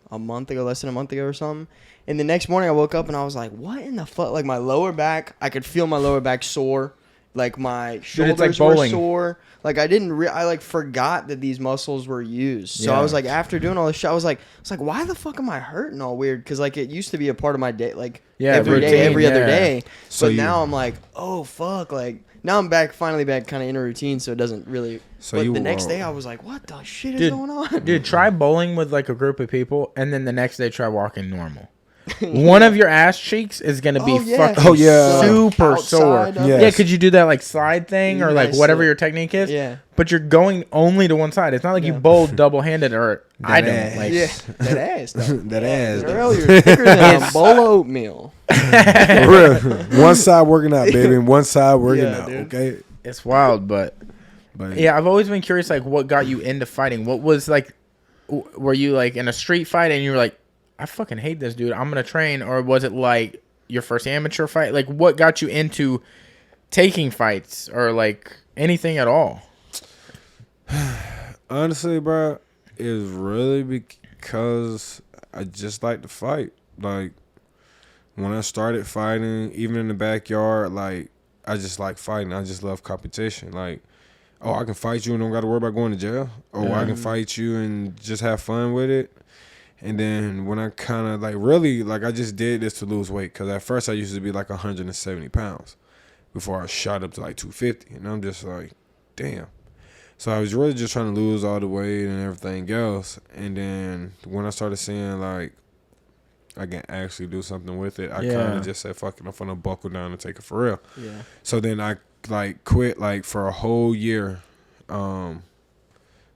less than a month ago or something. And the next morning I woke up and I was like, what in the fuck? Like my lower back, I could feel my lower back sore. Like my shoulders it's like were bowling. sore. Like I I like forgot that these muscles were used. So I Yeah. was like, after doing all this shit, I was like, why the fuck am I hurting all weird? Because like it used to be a part of my day, like every day, routine, every other yeah. day. So But you- now I'm like, oh fuck, like now I'm finally back kind of in a routine, so it doesn't really. So But you the next were- day I was like, what the shit is Dude, going on? Dude, try bowling with like a group of people, and then the next day try walking normal. One of your ass cheeks is gonna be Oh, yeah. fucking Oh, yeah. super Outside sore. of Yeah. Yeah, could you do that like side thing or like Nice, whatever yeah. your technique is? Yeah. But you're going only to one side. It's not like you Yeah. bowl double handed or I don't ass. like. Yeah, that ass. Though. That ass. Girl, you're thicker than a bowl of oatmeal. For real. One side working out, baby, and one side working Yeah, out. dude. Okay. It's wild, but But yeah, I've always been curious like what got you into fighting. What was like were you like in a street fight and you were like, I fucking hate this dude, I'm gonna train, or was it like your first amateur fight? Like what got you into taking fights or like anything at all? honestly, bro, it's really because I just like to fight. Like when I started fighting, even in the backyard, like I just like fighting. I just love competition. Like, oh, I can fight you and don't got to worry about going to jail. Oh, I can fight you and just have fun with it. And then when I kind of like really like I just did this to lose weight, because at first I used to be like 170 pounds before I shot up to like 250, and I'm just like, damn. So I was really just trying to lose all the weight and everything else. And then when I started seeing like I can actually do something with it, I kind of just said, fuck it, I'm gonna buckle down and take it for real. Yeah. So then I like quit like for a whole year. For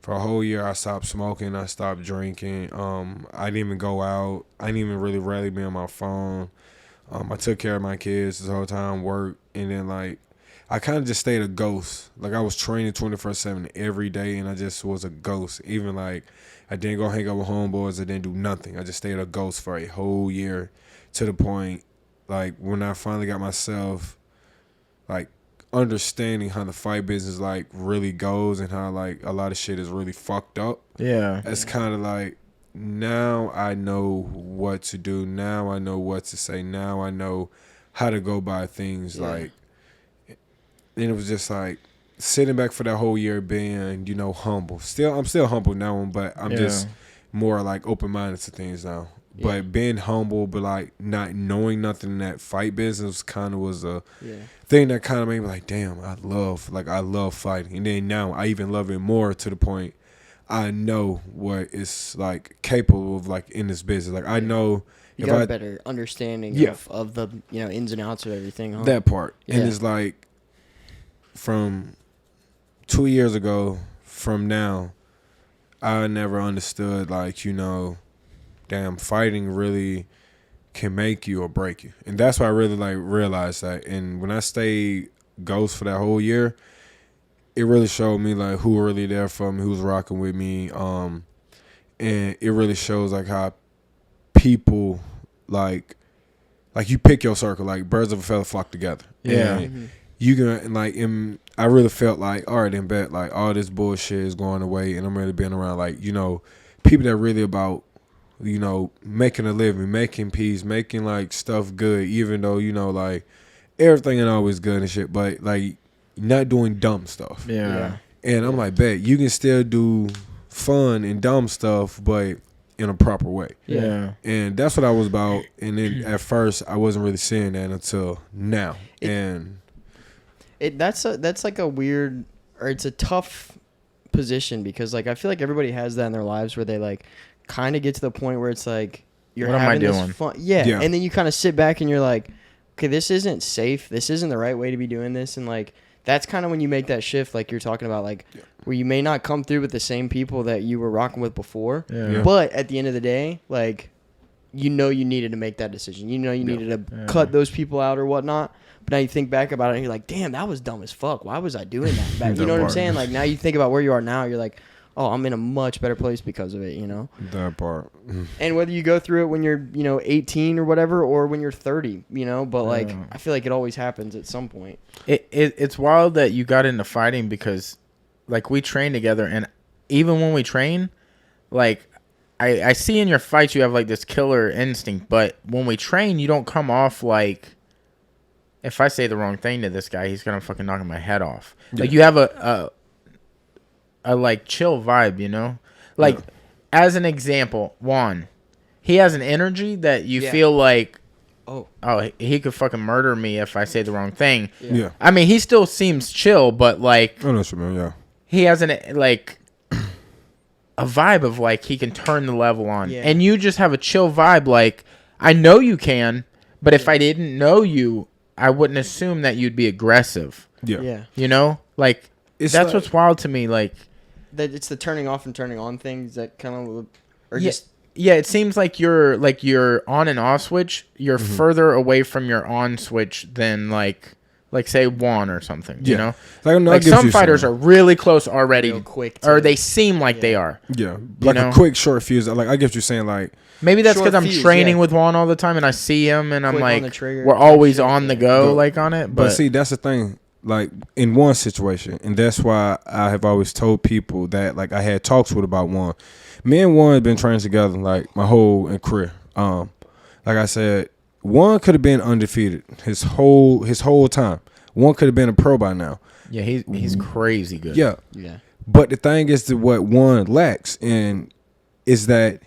a whole year I stopped smoking, I stopped drinking. I didn't even go out. I didn't even really rarely be on my phone. I took care of my kids this whole time, work, and then like I kind of just stayed a ghost. Like I was training 24/7 every day, and I just was a ghost. Even like I didn't go hang out with homeboys. I didn't do nothing. I just stayed a ghost for a whole year, to the point like when I finally got myself like understanding how the fight business like really goes and how like a lot of shit is really fucked up. Yeah. It's kind of like now I know what to do. Now I know what to say. Now I know how to go by things. Like, and it was just like sitting back for that whole year being, you know, humble. I'm still humble now, but I'm just more like open-minded to things now. But being humble, but like not knowing nothing in that fight business kind of was a thing that kind of made me like, damn, I love fighting. And then now I even love it more, to the point I know what it's like capable of, like in this business. Like I know you got a better understanding of the, you know, ins and outs of everything. Huh? That part. And it's like from 2 years ago from now, I never understood like, you know, damn, fighting really can make you or break you. And that's why I really like realized that. And when I stayed ghost for that whole year, it really showed me like who were really there for me, who's rocking with me. And it really shows like how people like you pick your circle, like birds of a feather flock together. Yeah. And you can like, I really felt like, all right, then bet like all this bullshit is going away, and I'm really being around like, you know, people that really about, you know, making a living, making peace, making like stuff good, even though, you know, like everything ain't always good and shit, but like not doing dumb stuff. Yeah. And I'm like, bet you can still do fun and dumb stuff, but in a proper way. Yeah. And that's what I was about. And then at first I wasn't really seeing that until now. That's like a weird, or it's a tough position, because like I feel like everybody has that in their lives where they like kind of get to the point where it's like you're what having am I this doing? fun, and then you kind of sit back and you're like, okay, this isn't safe. This isn't the right way to be doing this, and like that's kind of when you make that shift, like you're talking about, like where you may not come through with the same people that you were rocking with before, but at the end of the day, like you know you needed to make that decision. You know you needed to cut those people out or whatnot. But now you think back about it and you're like, damn, that was dumb as fuck. Why was I doing that back? You know what I'm saying? Like now you think about where you are now, you're like, oh, I'm in a much better place because of it, you know? That part. And whether you go through it when you're, you know, 18 or whatever, or when you're 30, you know, but like I feel like it always happens at some point. It's wild that you got into fighting, because like we train together, and even when we train, like I see in your fights you have like this killer instinct, but when we train you don't come off like, if I say the wrong thing to this guy, he's gonna fucking knock my head off. Like you have a like chill vibe, you know? Like as an example, Juan, he has an energy that you feel like, oh, he could fucking murder me if I say the wrong thing. Yeah. I mean, he still seems chill, but like, I know what you mean, yeah. he has like a vibe of like he can turn the level on, and you just have a chill vibe. Like I know you can, but if I didn't know you, I wouldn't assume that you'd be aggressive. Yeah. You know, like it's that's like, what's wild to me. Like that it's the turning off and turning on things that kind of, or just it seems like your on and off switch. You're further away from your on switch than like say Juan or something. You know, like some fighters are really close already, real quick, or they seem like they are. Yeah, like a quick short fuse. Like I get what you're saying. Like maybe that's because I'm training with Juan all the time, and I see him, and I'm like, trigger, we're always on the go, like on it. But see, that's the thing. Like in one situation, and that's why I have always told people that like I had talks with about Juan. Me and Juan have been training together like my whole career. Like I said, Juan could have been undefeated his whole time. Juan could have been a pro by now. Yeah, he's crazy good. Yeah. But the thing is that what Juan lacks is that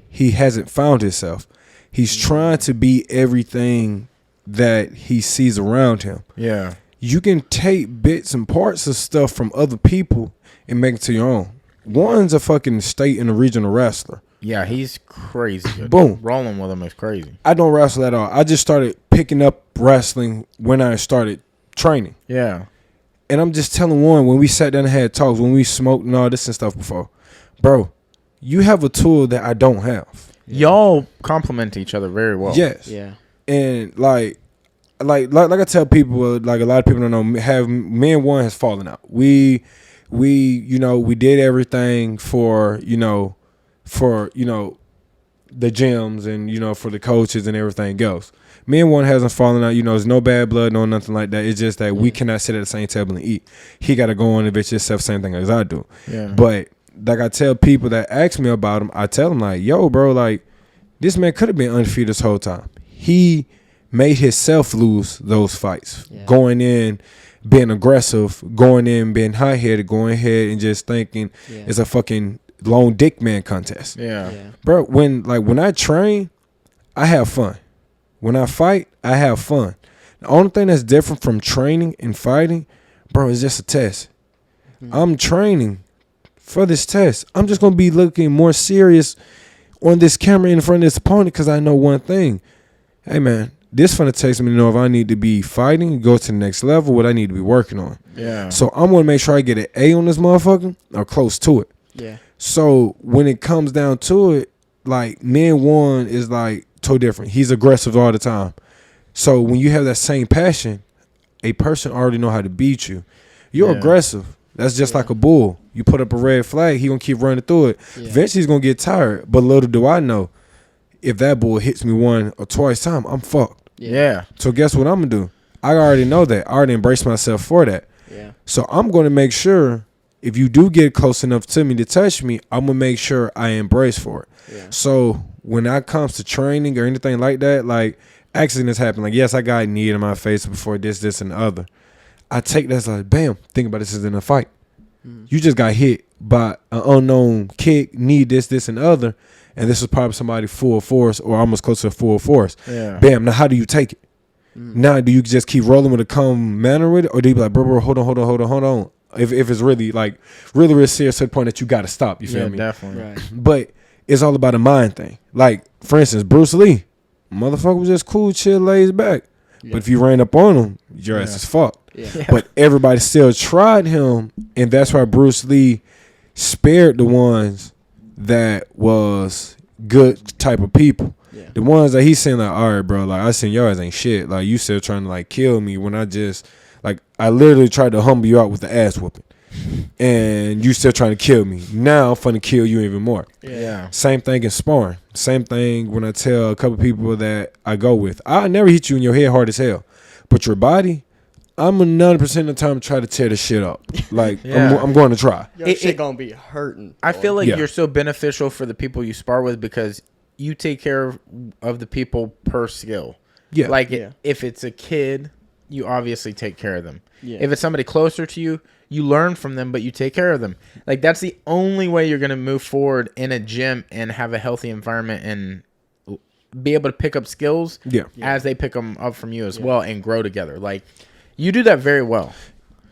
he hasn't found himself. He's trying to be everything that he sees around him. Yeah. you can take bits and parts of stuff from other people and make it to your own. One's a fucking state and a regional wrestler. Yeah, he's crazy good. Boom. Rolling with him is crazy. I don't wrestle at all. I just started picking up wrestling when I started training. Yeah. And I'm just telling one, when we sat down and had talks, when we smoked and all this and stuff before, bro, you have a tool that I don't have. Y'all complement each other very well. Yes. Yeah. And like I tell people, like a lot of people don't know, me and one has fallen out. We did everything for the gyms and, for the coaches and everything else. Me and one hasn't fallen out. There's no bad blood, no nothing like that. It's just that we cannot sit at the same table and eat. He got to go on and bitch himself, same thing as I do. Yeah. But like I tell people that ask me about him, I tell them like, yo, bro, like this man could have been undefeated this whole time. He made himself lose those fights. Yeah. Going in, being aggressive, going in, being high-headed, going ahead and just thinking it's a fucking lone dick man contest. Yeah. Bro, when I train, I have fun. When I fight, I have fun. The only thing that's different from training and fighting, bro, is just a test. I'm training for this test. I'm just going to be looking more serious on this camera in front of this opponent because I know one thing. Hey, man, this finna takes me to know if I need to be fighting, go to the next level, what I need to be working on. Yeah. So I'm going to make sure I get an A on this motherfucker or close to it. Yeah. So when it comes down to it, like me and one is like totally different. He's aggressive all the time. So when you have that same passion, a person already know how to beat you. You're aggressive. That's just like a bull. You put up a red flag, he gonna keep running through it. Yeah. Eventually he's gonna get tired. But little do I know, if that bull hits me one or twice time, I'm fucked. Yeah. So guess what I'm gonna do? I already know that. I already embraced myself for that. Yeah. So I'm gonna make sure if you do get close enough to me to touch me, I'm gonna make sure I embrace for it. Yeah. So when it comes to training or anything like that, like accidents happen. Like yes, I got a knee in my face before this, and the other. I take that as like, bam, think about this as in a fight. You just got hit by an unknown kick, knee, this, and the other, and this was probably somebody full force or almost close to full force. Yeah. Bam, now how do you take it? Now do you just keep rolling with a calm manner with it, or do you be like, bro, hold on? If it's really like really serious to the point that you got to stop, you feel me? Yeah, definitely. Right. But it's all about a mind thing. Like for instance, Bruce Lee, motherfucker was just cool, chill, lays back. Yeah. But if you ran up on him, your ass is fucked. Yeah. But everybody still tried him, and that's why Bruce Lee spared the ones that was good type of people. Yeah. The ones that he's saying like, all right, bro, like I seen your ass ain't shit. Like you still trying to like kill me when I literally tried to humble you out with the ass whooping, and you still trying to kill me. Now I'm finna kill you even more. Yeah. Same thing in sparring. Same thing when I tell a couple people that I go with. I never hit you in your head hard as hell, but your body, I'm 90% of the time try to tear the shit up. Like I'm going to try. Your shit gonna be hurting. I feel like you're so beneficial for the people you spar with because you take care of the people per skill. Yeah. Like if it's a kid, you obviously take care of them. Yeah. If it's somebody closer to you, you learn from them, but you take care of them. Like that's the only way you're gonna move forward in a gym and have a healthy environment and be able to pick up skills as they pick them up from you as well and grow together. Like. You do that very well.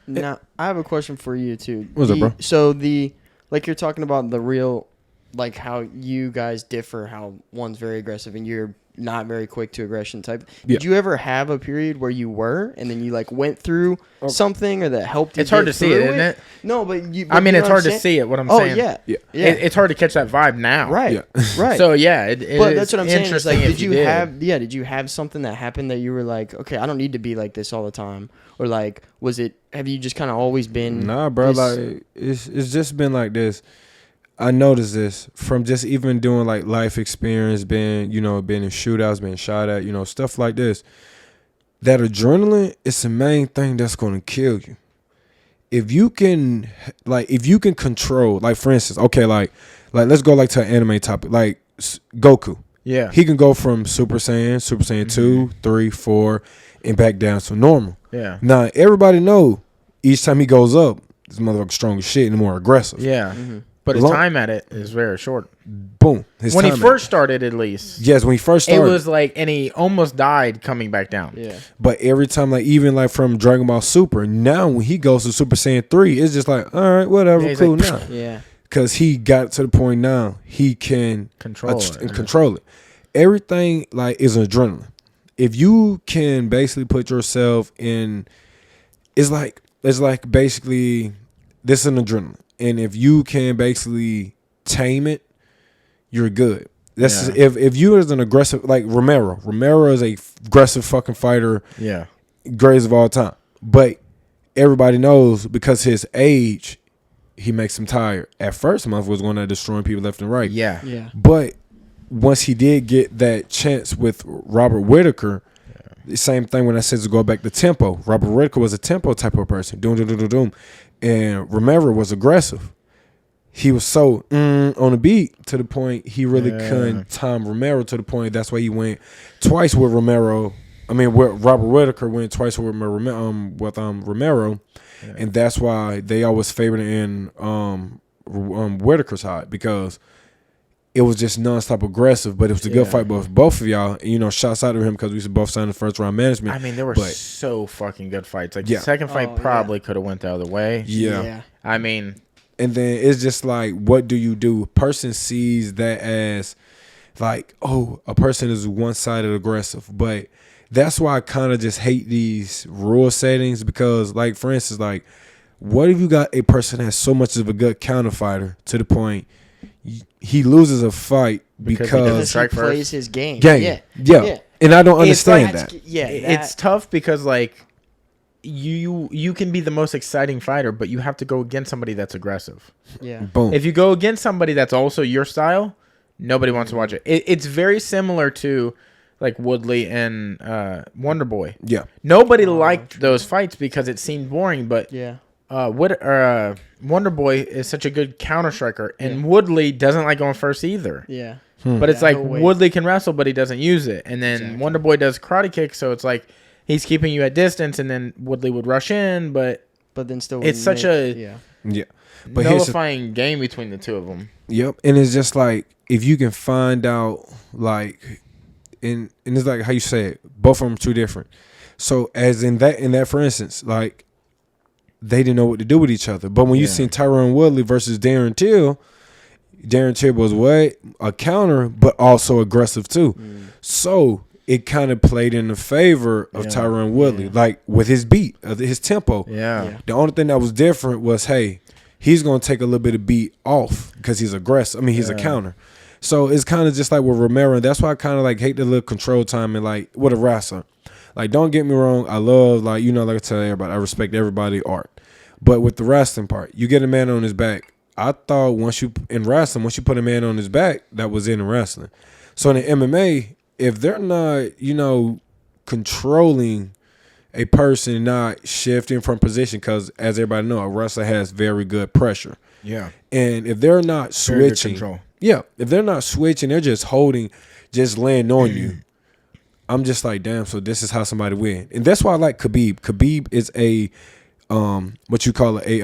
Now, I have a question for you, too. What's up, bro? So, you're talking about the real, like, how you guys differ, how one's very aggressive and you're not very quick to aggression type. Did you ever have a period where you were and then you, like, went through something or that helped you It's hard to see it, isn't it? No, but it's hard to see it, what I'm saying. Oh, yeah. It's hard to catch that vibe now. Right, right. So, but that's what I'm saying. It's like, did you have something that happened that you were like, okay, I don't need to be like this all the time? Or, like, have you just kind of always been... Nah, bro, like, it's just been like this. I noticed this from just even doing like life experience, being in shootouts, being shot at, stuff like this. That adrenaline is the main thing that's going to kill you. If you can control, like for instance, okay, like let's go like to an anime topic, like Goku. Yeah. He can go from Super Saiyan 2, 3, 4, and back down to normal. Yeah. Now everybody know each time he goes up, this motherfucker's strong as shit and more aggressive. Yeah. But his time at it is very short. Boom. When he first started, at least. Yes, when he first started. It was like, and he almost died coming back down. Yeah. But every time, like, even like from Dragon Ball Super, now when he goes to Super Saiyan 3, it's just like, all right, whatever, cool like, now. Yeah. Because he got to the point now he can control it. Everything, like, is adrenaline. If you can basically put yourself in, it's like basically, this is an adrenaline. And if you can basically tame it, you're good. That's if you as an aggressive, like Romero is a aggressive fucking fighter. Yeah, greatest of all time. But everybody knows because his age, he makes him tired. At first, month was going to destroying people left and right. Yeah. But once he did get that chance with Robert Whitaker, the same thing when I said to go back to tempo. Robert Whitaker was a tempo type of person. Doom, doom, doom, doom, doom. And Romero was aggressive. He was so on the beat to the point he really couldn't time Romero to the point. That's why he went twice with Romero. I mean, with Robert Whitaker went twice with Romero, and that's why they always favored in Whitaker's side because it was just nonstop aggressive. But it was a good fight both of y'all. And, you know, shouts out to him because we used to both sign the first round management. I mean, there were so fucking good fights. Like the second fight probably could have went the other way. Yeah. I mean, and then it's just like, what do you do? Person sees that as like, oh, a person is one-sided aggressive. But that's why I kind of just hate these rule settings because, like, for instance, like, what if you got a person that has so much of a good counter fighter to the point he loses a fight because he plays his game. Yeah. And I don't understand that. It's tough because, like, you can be the most exciting fighter, but you have to go against somebody that's aggressive. Yeah. Boom. If you go against somebody that's also your style, nobody wants to watch it. It's very similar to like Woodley and Wonder Boy. Yeah. Nobody liked those fights because it seemed boring, but Wonder Boy is such a good counter striker, and Woodley doesn't like going first either. Yeah. But it's like Woodley can wrestle, but he doesn't use it. And then Wonder Boy does karate kicks, so it's like he's keeping you at distance, and then Woodley would rush in, but then still it's such a but nullifying game between the two of them. Yep. And it's just like if you can find out like and it's like how you say it, both of them too different. So as in that for instance, like they didn't know what to do with each other. But when you seen Tyrone Woodley versus Darren Till was what? A counter, but also aggressive too. So it kind of played in the favor of Tyrone Woodley, like with his beat, his tempo. The only thing that was different was, hey, he's going to take a little bit of beat off because he's aggressive. I mean, he's a counter. So it's kind of just like with Romero. And that's why I kind of like hate the little control time and like with a wrestler. Like, don't get me wrong. I love, like, you know, like I tell everybody, I respect everybody's art. But with the wrestling part, you get a man on his back. I thought once you put a man on his back, that was in wrestling. So in the MMA, if they're not, you know, controlling a person, not shifting from position, because as everybody know, a wrestler has very good pressure. Yeah. And if they're not switching, if they're not switching, they're just holding, just laying on you. I'm just like, damn, so this is how somebody win. And that's why I like Khabib. Khabib is a what you call it,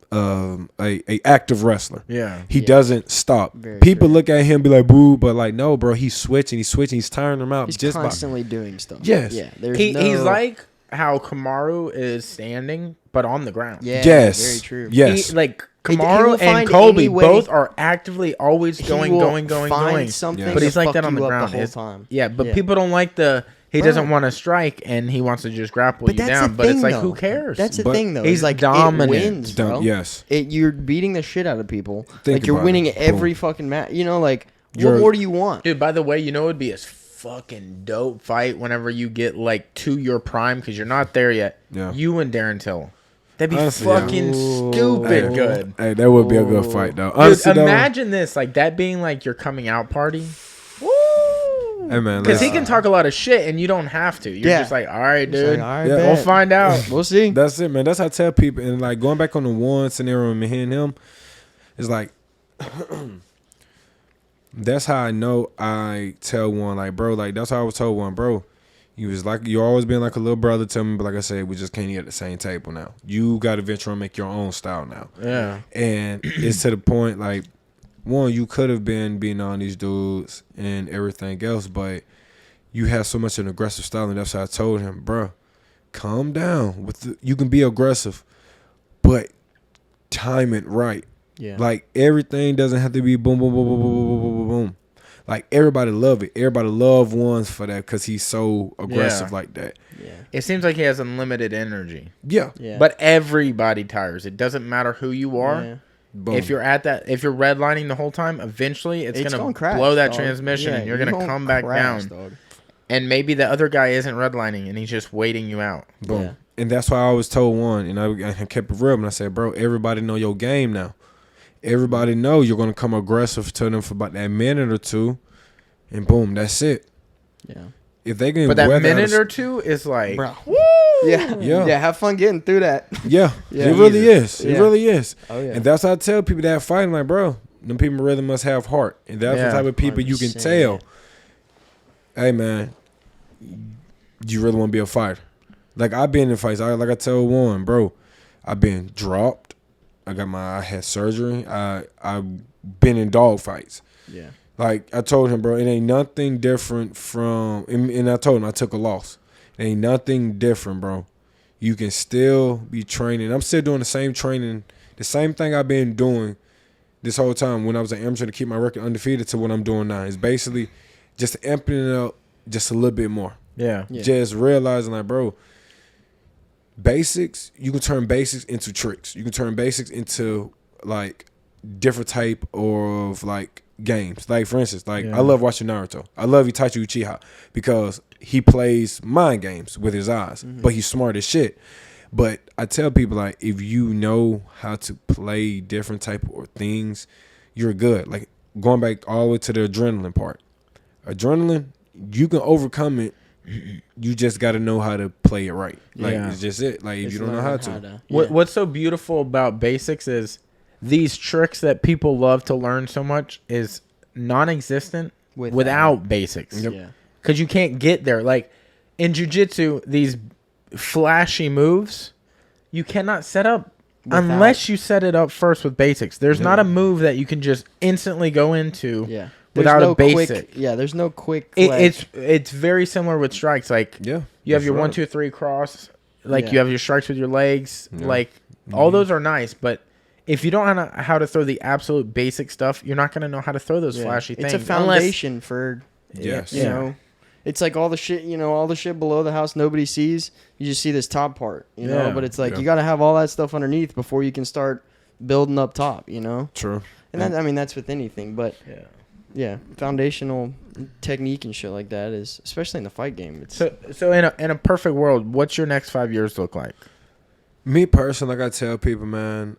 a active wrestler. Yeah. He doesn't stop. Very People true. look at him be like, boo, but like, no, bro, he's switching, he's tiring them out. He's just constantly doing stuff. Yes. Yeah. He's like how Kamaru is standing, but on the ground. Yeah. Yes. Very true. Yes. Like He will Kamaru and find Kobe any way- both are actively always He going. will Something But he's to like fuck that on you the up ground. the whole time. Yeah, but people don't like he Bro. doesn't want to strike and he wants to just grapple But you that's down. the But it's thing, like, though. who cares? That's the But thing, though. he's It's like dominant. It wins, bro. Yes. You're beating the shit out of people. Think Like, you're about winning it. every fucking match. You know, like, You're- what more do you want? Dude, by the way, you know it would be a fucking dope fight whenever you get like to your prime because you're not there yet. Yeah. You and Darren Till. That'd be Honestly, yeah. fucking stupid good. Hey, that would be a good fight, though. Dude, Honestly, imagine this, like that being like your coming out party. Woo! Hey, man, Because he listen. can talk a lot of shit and you don't have to. You're just like, all right, It's dude. like, all right, Yeah. We'll bet. find out. We'll see. That's it, man. That's how I tell people. And like going back on the one scenario with me and him, it's like that's how I know I tell one, like, bro, like that's how I was told one, bro. He was like, you always been like a little brother to me, but like I said, we just can't eat at the same table now. You got to venture and make your own style now. Yeah. And it's to the point, like, one, you could have been beating on these dudes and everything else, but you have so much an aggressive style, and that's how I told him, bro, calm down. You can be aggressive, but time it right. Yeah. Like, everything doesn't have to be boom, boom, boom, boom, boom, boom, boom, boom, boom. Like, everybody love it. Everybody love ones for that because he's so aggressive like that. Yeah. It seems like he has unlimited energy. Yeah. Yeah. But everybody tires. It doesn't matter who you are. Yeah. Boom. If you're redlining the whole time, eventually it's gonna gonna crash, blow that dog. transmission, Yeah, and you're gonna come back crash, down. dog. And maybe the other guy isn't redlining, and he's just waiting you out. Boom. Yeah. And that's why I always told one, and I kept it real, and I said, bro, everybody know your game now. Everybody know you're going to come aggressive to them for about that minute or two, and boom, that's it. Yeah. If they can, But that weather minute out or two is like, Bro. woo! Yeah. Yeah. Yeah. Have fun getting through that. yeah, Yeah. it really is. It Yeah. really is. Oh yeah. And that's how I tell people that fighting, like, bro, them people really must have heart, and that's Yeah. the type of people you can 100%. tell. Hey man, you really want to be a fighter. Like, I've been in fights. Like I told Warren, bro, I've been dropped. I had surgery. I've been in dog fights. Yeah. Like, I told him, bro, it ain't nothing different from, and I told him I took a loss. It ain't nothing different, bro. You can still be training. I'm still doing the same training, the same thing I've been doing this whole time when I was an amateur to keep my record undefeated to what I'm doing now. It's basically just amping it up just a little bit more. Yeah. Yeah. Just realizing, like, bro, basics, you can turn basics into tricks. You can turn basics into, like, different type of, like, games. Like, for instance, like, Yeah. I love watching Naruto. I love Itachi Uchiha because he plays mind games with his eyes, but he's smart as shit. But I tell people, like, if you know how to play different type of things, you're good. Like, going back all the way to the adrenaline part. Adrenaline, you can overcome it. You just got to know how to play it right. Like, Yeah. it's just it. Like, if It's you don't know how learning to. What's so beautiful about basics is these tricks that people love to learn so much is non-existent without basics. Yep. Yeah. Because you can't get there. Like, in jiu-jitsu, these flashy moves, you cannot set up unless you set it up first with basics. There's not a move that you can just instantly go into Yeah. without no a basic. There's no quick. It's very similar with strikes. Like, Yeah. you have that's your right. 1, 2, 3 cross. Like, Yeah. you have your strikes with your legs. Yeah. Like, all those are nice, but if you don't know how to throw the absolute basic stuff, you're not going to know how to throw those flashy things. It's a foundation for. Yes. You know, it's like all the shit. You know, all the shit below the house nobody sees. You just see this top part. You know, Yeah. but it's like Yeah. you got to have all that stuff underneath before you can start building up top. You know, True. and that, I mean that's with anything, but Yeah. yeah, foundational technique and shit like that is especially in the fight game. It's So in a perfect world, what's your next 5 years look like? Me personally, like I tell people, man,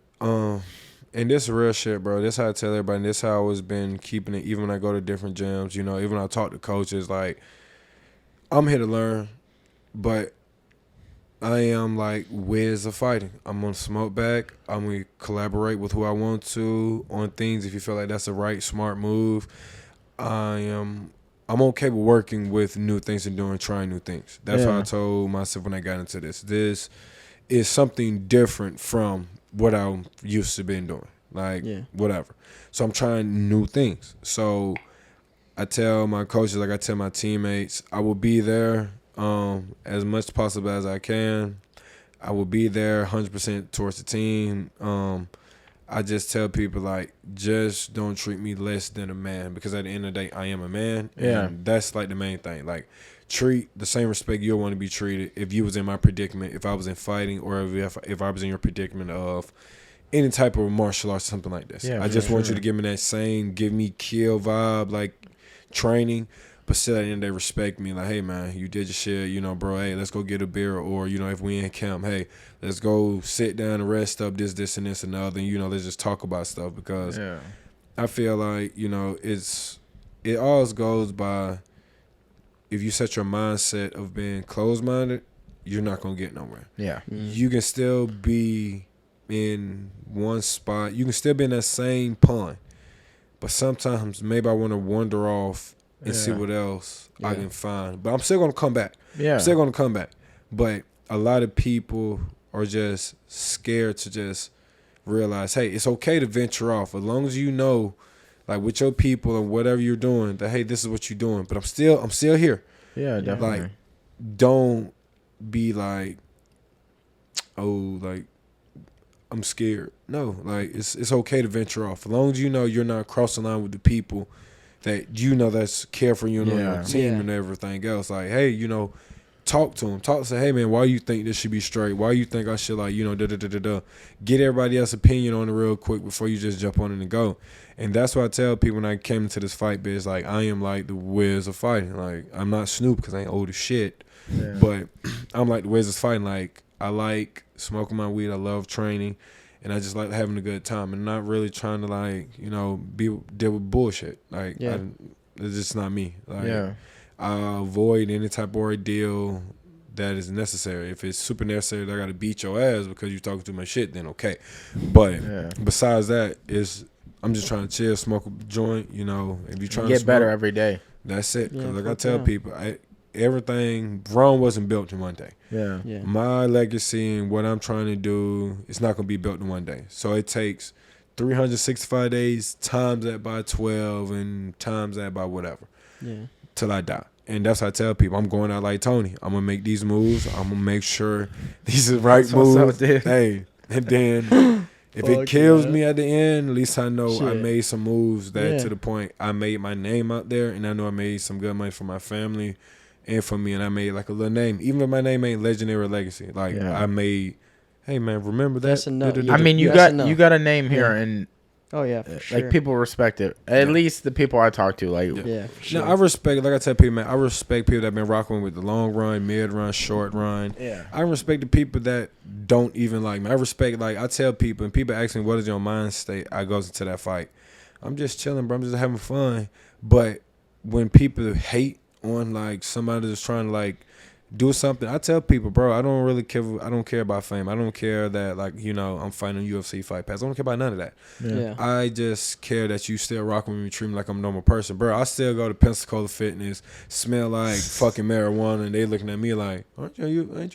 and this is real shit, bro. This how I tell everybody. And this how I always been keeping it. Even when I go to different gyms, you know, even when I talk to coaches, like, I'm here to learn, but I am like whiz of fighting. I'm gonna smoke back. I'm gonna collaborate with who I want to on things if you feel like that's the right smart move. I'm okay with working with new things and trying new things. That's what I told myself when I got into this. This is something different from what I'm used to been doing. Like, whatever. So I'm trying new things. So I tell my coaches, like I tell my teammates, I will be there as much possible as I can. I will be there 100% towards the team. I just tell people, like, just don't treat me less than a man, because at the end of the day, I am a man. Yeah. And that's, like, the main thing. Like, treat the same respect you'll want to be treated if you was in my predicament, if I was in fighting, or if I was in your predicament of any type of martial arts, something like this. Yeah, I just want you to give me that same, give me kill vibe, like, training, but still at the end they respect me. Like, hey, man, you did your shit, you know, bro, hey, let's go get a beer, or, you know, if we in camp, hey, let's go sit down and rest up this, and this, and the other, and, you know, let's just talk about stuff, because I feel like, you know, it always goes by, if you set your mindset of being closed-minded, you're not going to get nowhere. Yeah. You can still be in one spot. You can still be in that same pond. But sometimes maybe I want to wander off and see Yeah. what else I Yeah. can find. But I'm still gonna come back. Yeah. I'm still gonna come back. But a lot of people are just scared to just realize, hey, it's okay to venture off as long as you know, like with your people and whatever you're doing, that hey, this is what you're doing. But I'm still here. Yeah, definitely. Like, don't be like, oh, like I'm scared. No, like it's okay to venture off as long as you know you're not crossing the line with the people that you know that's care for you and on Yeah. your team Yeah. and everything else. Like, hey, talk to them. Say, hey man, why you think this should be straight? Why you think I should da da da da da? Get everybody else's opinion on it real quick before you just jump on it and go. And that's what I tell people when I came into this fight biz. Like, I am like the Wiz of fighting. Like, I'm not Snoop because I ain't old as shit, Yeah. but I'm like the Wiz of fighting. Like, I like smoking my weed. I love training, and I just like having a good time and not really trying to deal with bullshit. Like, Yeah. it's just not me. Like, Yeah. I avoid any type of ordeal that is necessary. If it's super necessary that I got to beat your ass because you're talking too much shit, then okay. But Yeah. besides that, I'm just trying to chill, smoke a joint. If you're trying to Get smoke, better every day. that's it. 'Cause Yeah, like I fuck tell yeah. people, everything Rome wasn't built in one day. Yeah. Yeah. My legacy and what I'm trying to do is not going to be built in one day. So it takes 365 days times that by 12 and times that by whatever Yeah. till I die. And that's how I tell people, I'm going out like Tony. I'm going to make these moves. I'm going to make sure these are the right That's what's moves. up, dude. Hey, and then if it Fuck kills yeah. me at the end, at least I know I Shit. made some moves that Yeah. to the point I made my name out there, and I know I made some good money for my family and for me, and I made like a little name. Even if my name ain't legendary or legacy, like Yeah. I made, hey man, remember that? That's enough. Da-da-da-da. I mean, you That's got enough. a name here, Yeah. and Oh yeah, for sure. like people respect it. At Yeah. least the people I talk to, like Yeah, for sure. No, I respect, like I tell people, man, I respect people that have been rocking with the long run, mid run, short run. yeah, I respect the people that don't even like me. I respect, like, I tell people, and people ask me, what is your mind state? I goes into that fight. I'm just chilling, bro. I'm just having fun. But when people hate on, like, somebody that's trying to, like, do something, I tell people, bro, I don't really care. I don't care about fame. I don't care that, like, I'm fighting UFC Fight Pass. I don't care about none of that. yeah. I just care that you still rocking with me, treat me like I'm a normal person, bro. I still go to Pensacola Fitness, smell like fucking marijuana, and they looking at me like, ain't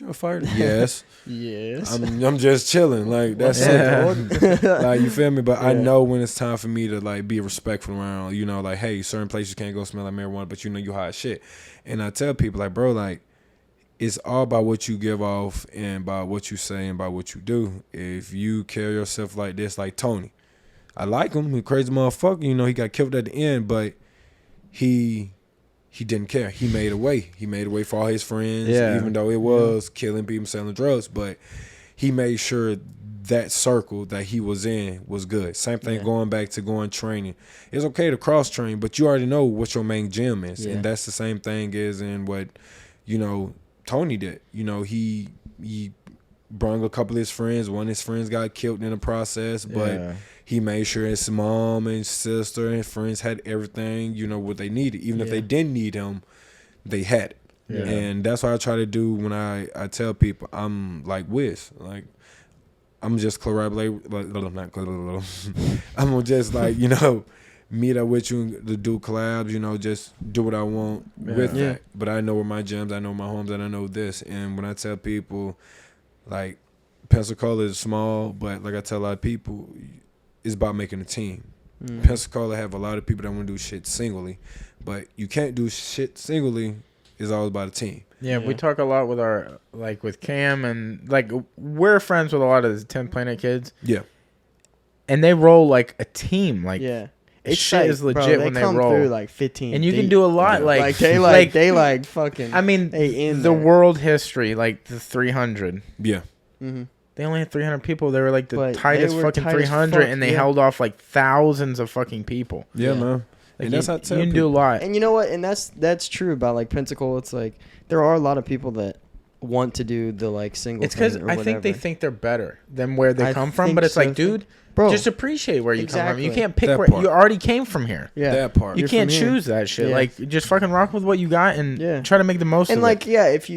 you a fighter? Yes. Yes. I'm just chilling, like that's Yeah. it. Like, you feel me? But I Yeah. know when it's time for me to, like, be respectful around, like, hey, certain places you can't go smell like marijuana, but you hot as shit. And I tell people, like, bro, like, it's all about what you give off and by what you say and by what you do. If you carry yourself like this, like Tony, I like him. He's a crazy motherfucker. He got killed at the end, but he didn't care. He made a way. He made a way for all his friends, Yeah. even though it was killing people, selling drugs. But he made sure that circle that he was in was good. Same thing going back to going training. It's okay to cross train, but you already know what your main gym is. Yeah. And that's the same thing as in what, Tony did. He brung a couple of his friends. One of his friends got killed in the process, but Yeah. he made sure his mom and sister and friends had everything, what they needed. Even if they didn't need him, they had it. Yeah. And that's what I try to do when I tell people I'm like Wiz. Like, I'm just collaborate. Not collaborate. I'm gonna just meet up with you to do collabs. Just do what I want with Yeah. that. But I know where my gyms, I know my homes, and I know this. And when I tell people, like, Pensacola is small, but like I tell a lot of people, it's about making a team. Mm. Pensacola have a lot of people that want to do shit singly, but you can't do shit singly. It's all about a team. Yeah, we Yeah. talk a lot with with Cam, and like we're friends with a lot of the 10th Planet kids, Yeah. and they roll like a team. Like, Yeah. shit is legit bro, when they come roll. through like 15. and you can deep. do a lot. Yeah. Like, they fucking. I mean, they in the there. world history, like the 300. Yeah. Mm-hmm. They only had 300 people. They were like the But tightest they were fucking tight as 300, fuck, and they yeah. held off like thousands of fucking people. Yeah, Yeah. man. Like, And that's how I you tell can do a people. lot. And you know what? And that's true about like Pensacola. It's like there are a lot of people that want to do the like single. It's because thing or I think they whatever. think they're better than where they I come from. think But it's so, like, dude, bro. just appreciate where you come from. You Exactly. can't pick That where part. you already came from here. yeah. That part. You You're can't from here. choose that shit. Yeah. Like, just fucking rock with what you got and Yeah. try to make the most And of like it. yeah, if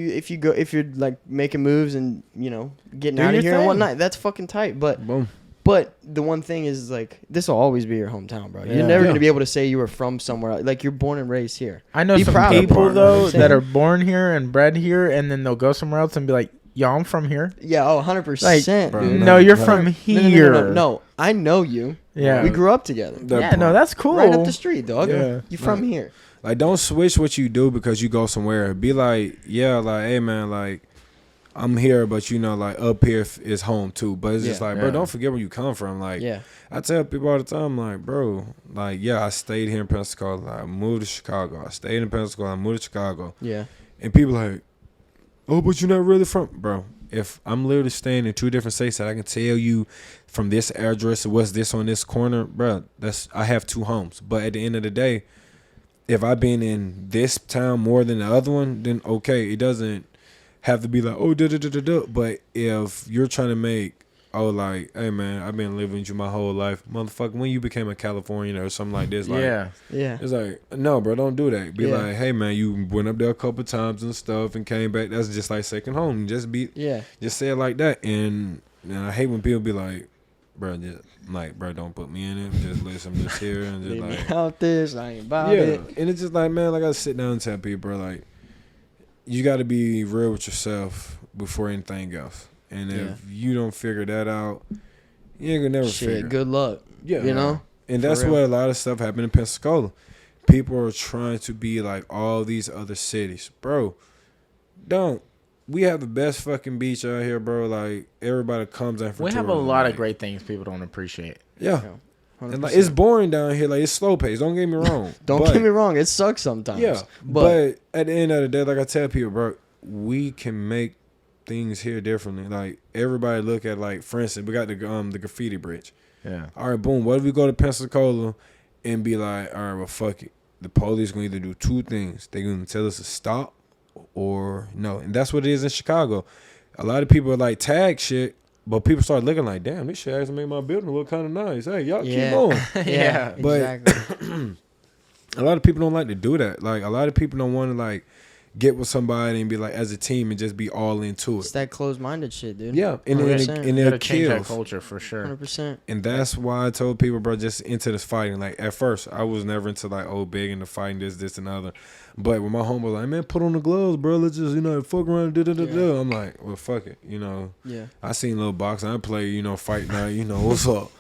you're like making moves and getting Do out your of here and thing. whatnot, that's fucking tight. But Boom. But the one thing is, like, this will always be your hometown, bro. Yeah. You're never Yeah. going to be able to say you were from somewhere else. Like, you're born and raised here. I know Be some proud of people it. though I'm that saying. are born here and bred here, and then they'll go somewhere else and be like, "Yo, I'm from here." Yeah, 100%, Bro, dude. No, you're no. from No, here. No, I know you. Yeah. We grew up together. That Yeah, no, part. that's cool. Right up the street, dog. Yeah. You from here. Like, don't switch what you do because you go somewhere. Be like, yeah, like, hey, man, like, I'm here, but, you know, like, up here is home, too. But it's just Yeah. like, bro, Yeah. don't forget where you come from. Like, Yeah. I tell people all the time, like, bro, like, yeah, I stayed here in Pensacola. I moved to Chicago. I stayed in Pensacola. I moved to Chicago. Yeah. And people like, oh, but you're not really from, bro. If I'm literally staying in 2 different states that I can tell you from this address what's this on this corner, bro, I have 2 homes. But at the end of the day, if I've been in this town more than the other one, then okay, it doesn't have to be like, oh, da. But if you're trying to make, oh, like, hey, man, I've been living with you my whole life, motherfucker, when you became a Californian or something like this, like, Yeah. Yeah. it's like, no, bro, don't do that. Be Yeah. like, hey, man, you went up there a couple times and stuff and came back. That's just like second home. Just say it like that. And I hate when people be like, bro, just like, bro, don't put me in it. Just listen, I'm just here and just Leave me like, out this. I ain't about yeah. it. And it's just like, man, like I sit down and tell people, bro, like, you got to be real with yourself before anything else. And if you don't figure that out, you ain't gonna never figure Shit, it. good luck. Yeah. You know? And For that's real. what a lot of stuff happened in Pensacola. People are trying to be like all these other cities. Bro, don't. We have the best fucking beach out here, bro. Like, everybody comes in for We have a tourism, lot like, of great things people don't appreciate. Yeah. Yeah. And like, it's boring down here. Like, it's slow paced. Don't get me wrong. Don't But- get me wrong. It sucks sometimes. Yeah. But at the end of the day, like I tell people, bro, we can make things here differently. Like, everybody look at, like, for instance, we got the graffiti bridge. Yeah. All right, boom. What if we go to Pensacola and be like, all right, well, fuck it. The police gonna either do 2 things. They're gonna tell us to stop or no. And that's what it is in Chicago. A lot of people are like tag shit, but people start looking like, damn, this shit actually made my building look kind of nice. Hey, y'all keep going. Yeah. But- Exactly. A lot of people don't like to do that. Like, a lot of people don't want to, like, get with somebody and be like, as a team, and just be all into It's it. that closed-minded shit, dude. Yeah. And, 100%. and Gotta it change that kills. culture for sure. 100%. And that's why I told people, bro, just into this fighting. Like, at first, I was never into, like, oh, big into fighting this, and the other. But when my homie was like, man, put on the gloves, bro. Let's just, you know, fuck around, Yeah. I'm like, well, fuck it. You know, Yeah. I seen little boxing. I play, you know, fight night. You know, what's up?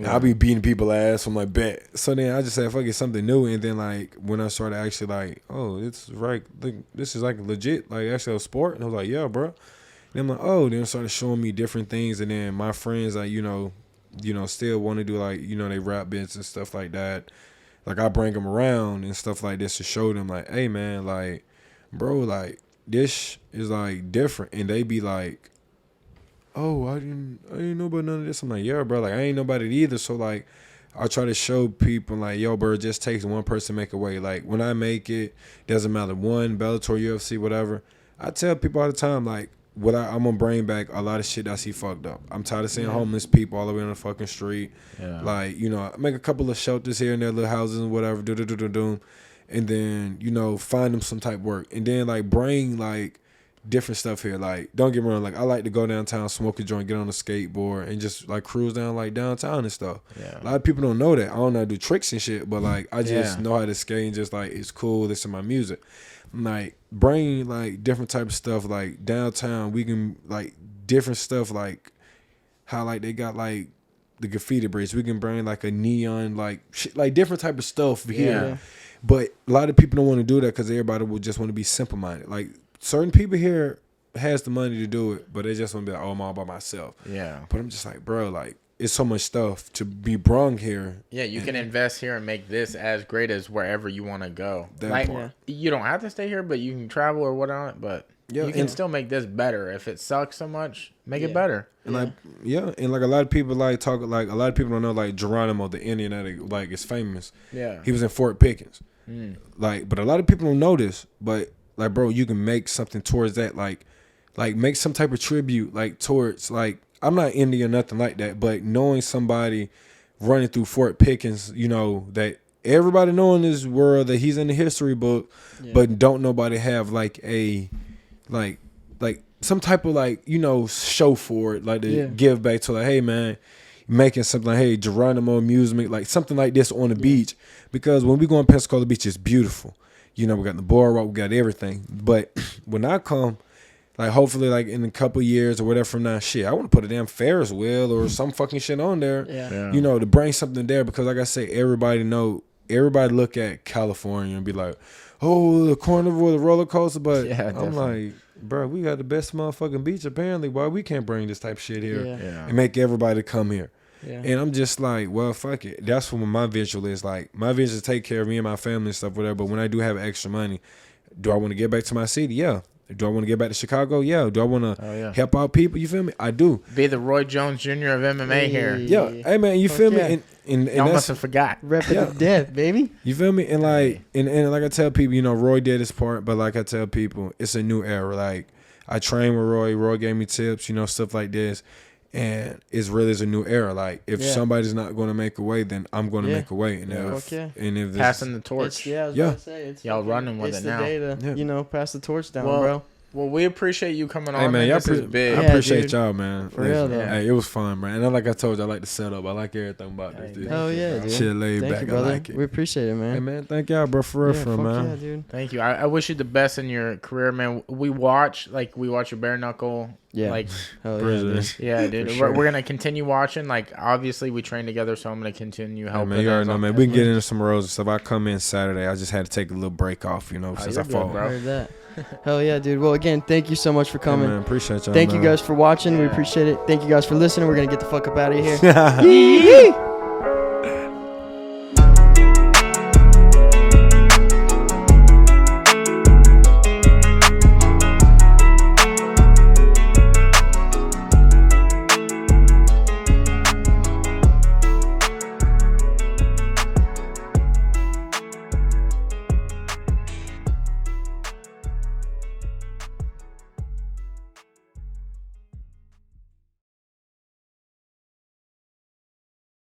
I be beating people ass. I'm like, bet. So then I just said, fuck it, something new. And then, like, when I started actually, like, oh, it's right. Like, this is, like, legit, like, actually a sport. And I was like, yeah, bro. And I'm like, oh, then it started showing me different things. And then my friends, like, you know, still want to do, like, you know, they rap bits and stuff like that. Like, I bring them around and stuff like this to show them, like, hey, man, like, bro, like, this is, like, different. And they be like, oh, I didn't know about none of this. I'm like, yeah, bro, like, I ain't know about it either. So, like, I try to show people, like, yo, bro, it just takes one person to make a way. Like, when I make it, doesn't matter, one, Bellator, UFC, whatever. I tell people all the time, like, I'm going to bring back a lot of shit that I see fucked up. I'm tired of seeing homeless people all the way on the fucking street. Yeah. Like, you know, make a couple of shelters here and there, little houses and whatever, do. And then, you know, find them some type of work. And then, like, bring, like, different stuff here. Like, don't get me wrong, like, I like to go downtown, smoke a joint, get on a skateboard, and just, like, cruise down, like, downtown and stuff. Yeah. A lot of people don't know that. I don't know how to do tricks and shit, but, like, I just Yeah. know how to skate and just, like, it's cool, listen to my music. Like, bring, like, different type of stuff, like, downtown, we can, like, different stuff, like, how, like, they got, like, the graffiti bridge. We can bring, like, a neon, like, shit, like, different type of stuff here. Yeah. But a lot of people don't want to do that because everybody will just want to be simple-minded. Like, certain people here has the money to do it, but they just want to be like, oh, I'm all by myself. Yeah. But I'm just like, bro, like, it's so much stuff to be brung here. Yeah, you can invest here and make this as great as wherever you want to go. That Like, part. you don't have to stay here, but you can travel or whatnot. But Yeah, you can and- still make this better. If it sucks so much, make Yeah. it better. And like, yeah, and like a lot of people like talk, like a lot of people don't know, like Geronimo, the Indian that like is famous. Yeah. He was in Fort Pickens. Mm. Like, but a lot of people don't know this. But like, bro, you can make something towards that. Like make some type of tribute, like towards like I'm not Indian or nothing like that, but knowing somebody running through Fort Pickens, you know that everybody know in this world that he's in the history book, but don't nobody have like a like some type of like, you know, show for it, like to give back to like, hey man, making something like, hey, Geronimo amusement, like something like this on the beach. Because when we go on Pensacola Beach, it's beautiful. You know, we got the boardwalk, we got everything. But when I come, like hopefully like in a couple years or whatever from now, shit, I want to put a damn Ferris wheel or some fucking shit on there. Yeah. You know, to bring something there because like I say, everybody look at California and be like, oh, the carnival, the roller coaster. But I'm like, bro, we got the best motherfucking beach apparently. Why we can't bring this type of shit here and make everybody come here? Yeah. And I'm just like, well, fuck it. That's what my visual is. Like, my vision is to take care of me and my family and stuff, whatever. But when I do have extra money, do I want to get back to my city? Yeah. Do I want to get back to Chicago? Yeah. Do I want to help out people? You feel me? I do. Be the Roy Jones Jr. of MMA here. Yeah. Hey, man, you feel me? And y'all must have forgot. Rep it to death, baby. You feel me? And like, and like I tell people, you know, Roy did his part, but like I tell people, it's a new era. Like, I trained with Roy. Roy gave me tips, you know, stuff like this. And it's really a new era. Like, if somebody's not going to make a way, then I'm going to make a way. And if this, passing the torch. I was about to say, it's y'all running with it now. It's the day to, you know, pass the torch down, bro. Well, we appreciate you coming on. Hey, man, this is big. I appreciate y'all, man. For real, though. Hey, it was fun, man. And like I told you, I like the setup. I like everything about this, dude. Hell yeah, dude. Shit laid back. You, brother. I like it. We appreciate it, man. Hey, man, thank y'all, bro, for real, man. Yeah, dude. Thank you. I wish you the best in your career, man. We watch your bare knuckle. Yeah. Like, hell yeah, dude. Yeah, dude. Sure. We're going to continue watching. Like, obviously, we train together, so I'm going to continue helping. Man, you already know, man. We can get into some roads and stuff. I come in Saturday. I just had to take a little break off, you know, since I fought. I heard that. Hell yeah, dude. Well, again, thank you so much for coming. Hey, man, appreciate y'all. Thank you guys for watching. We appreciate it. Thank you guys for listening. We're going to get the fuck up out of here.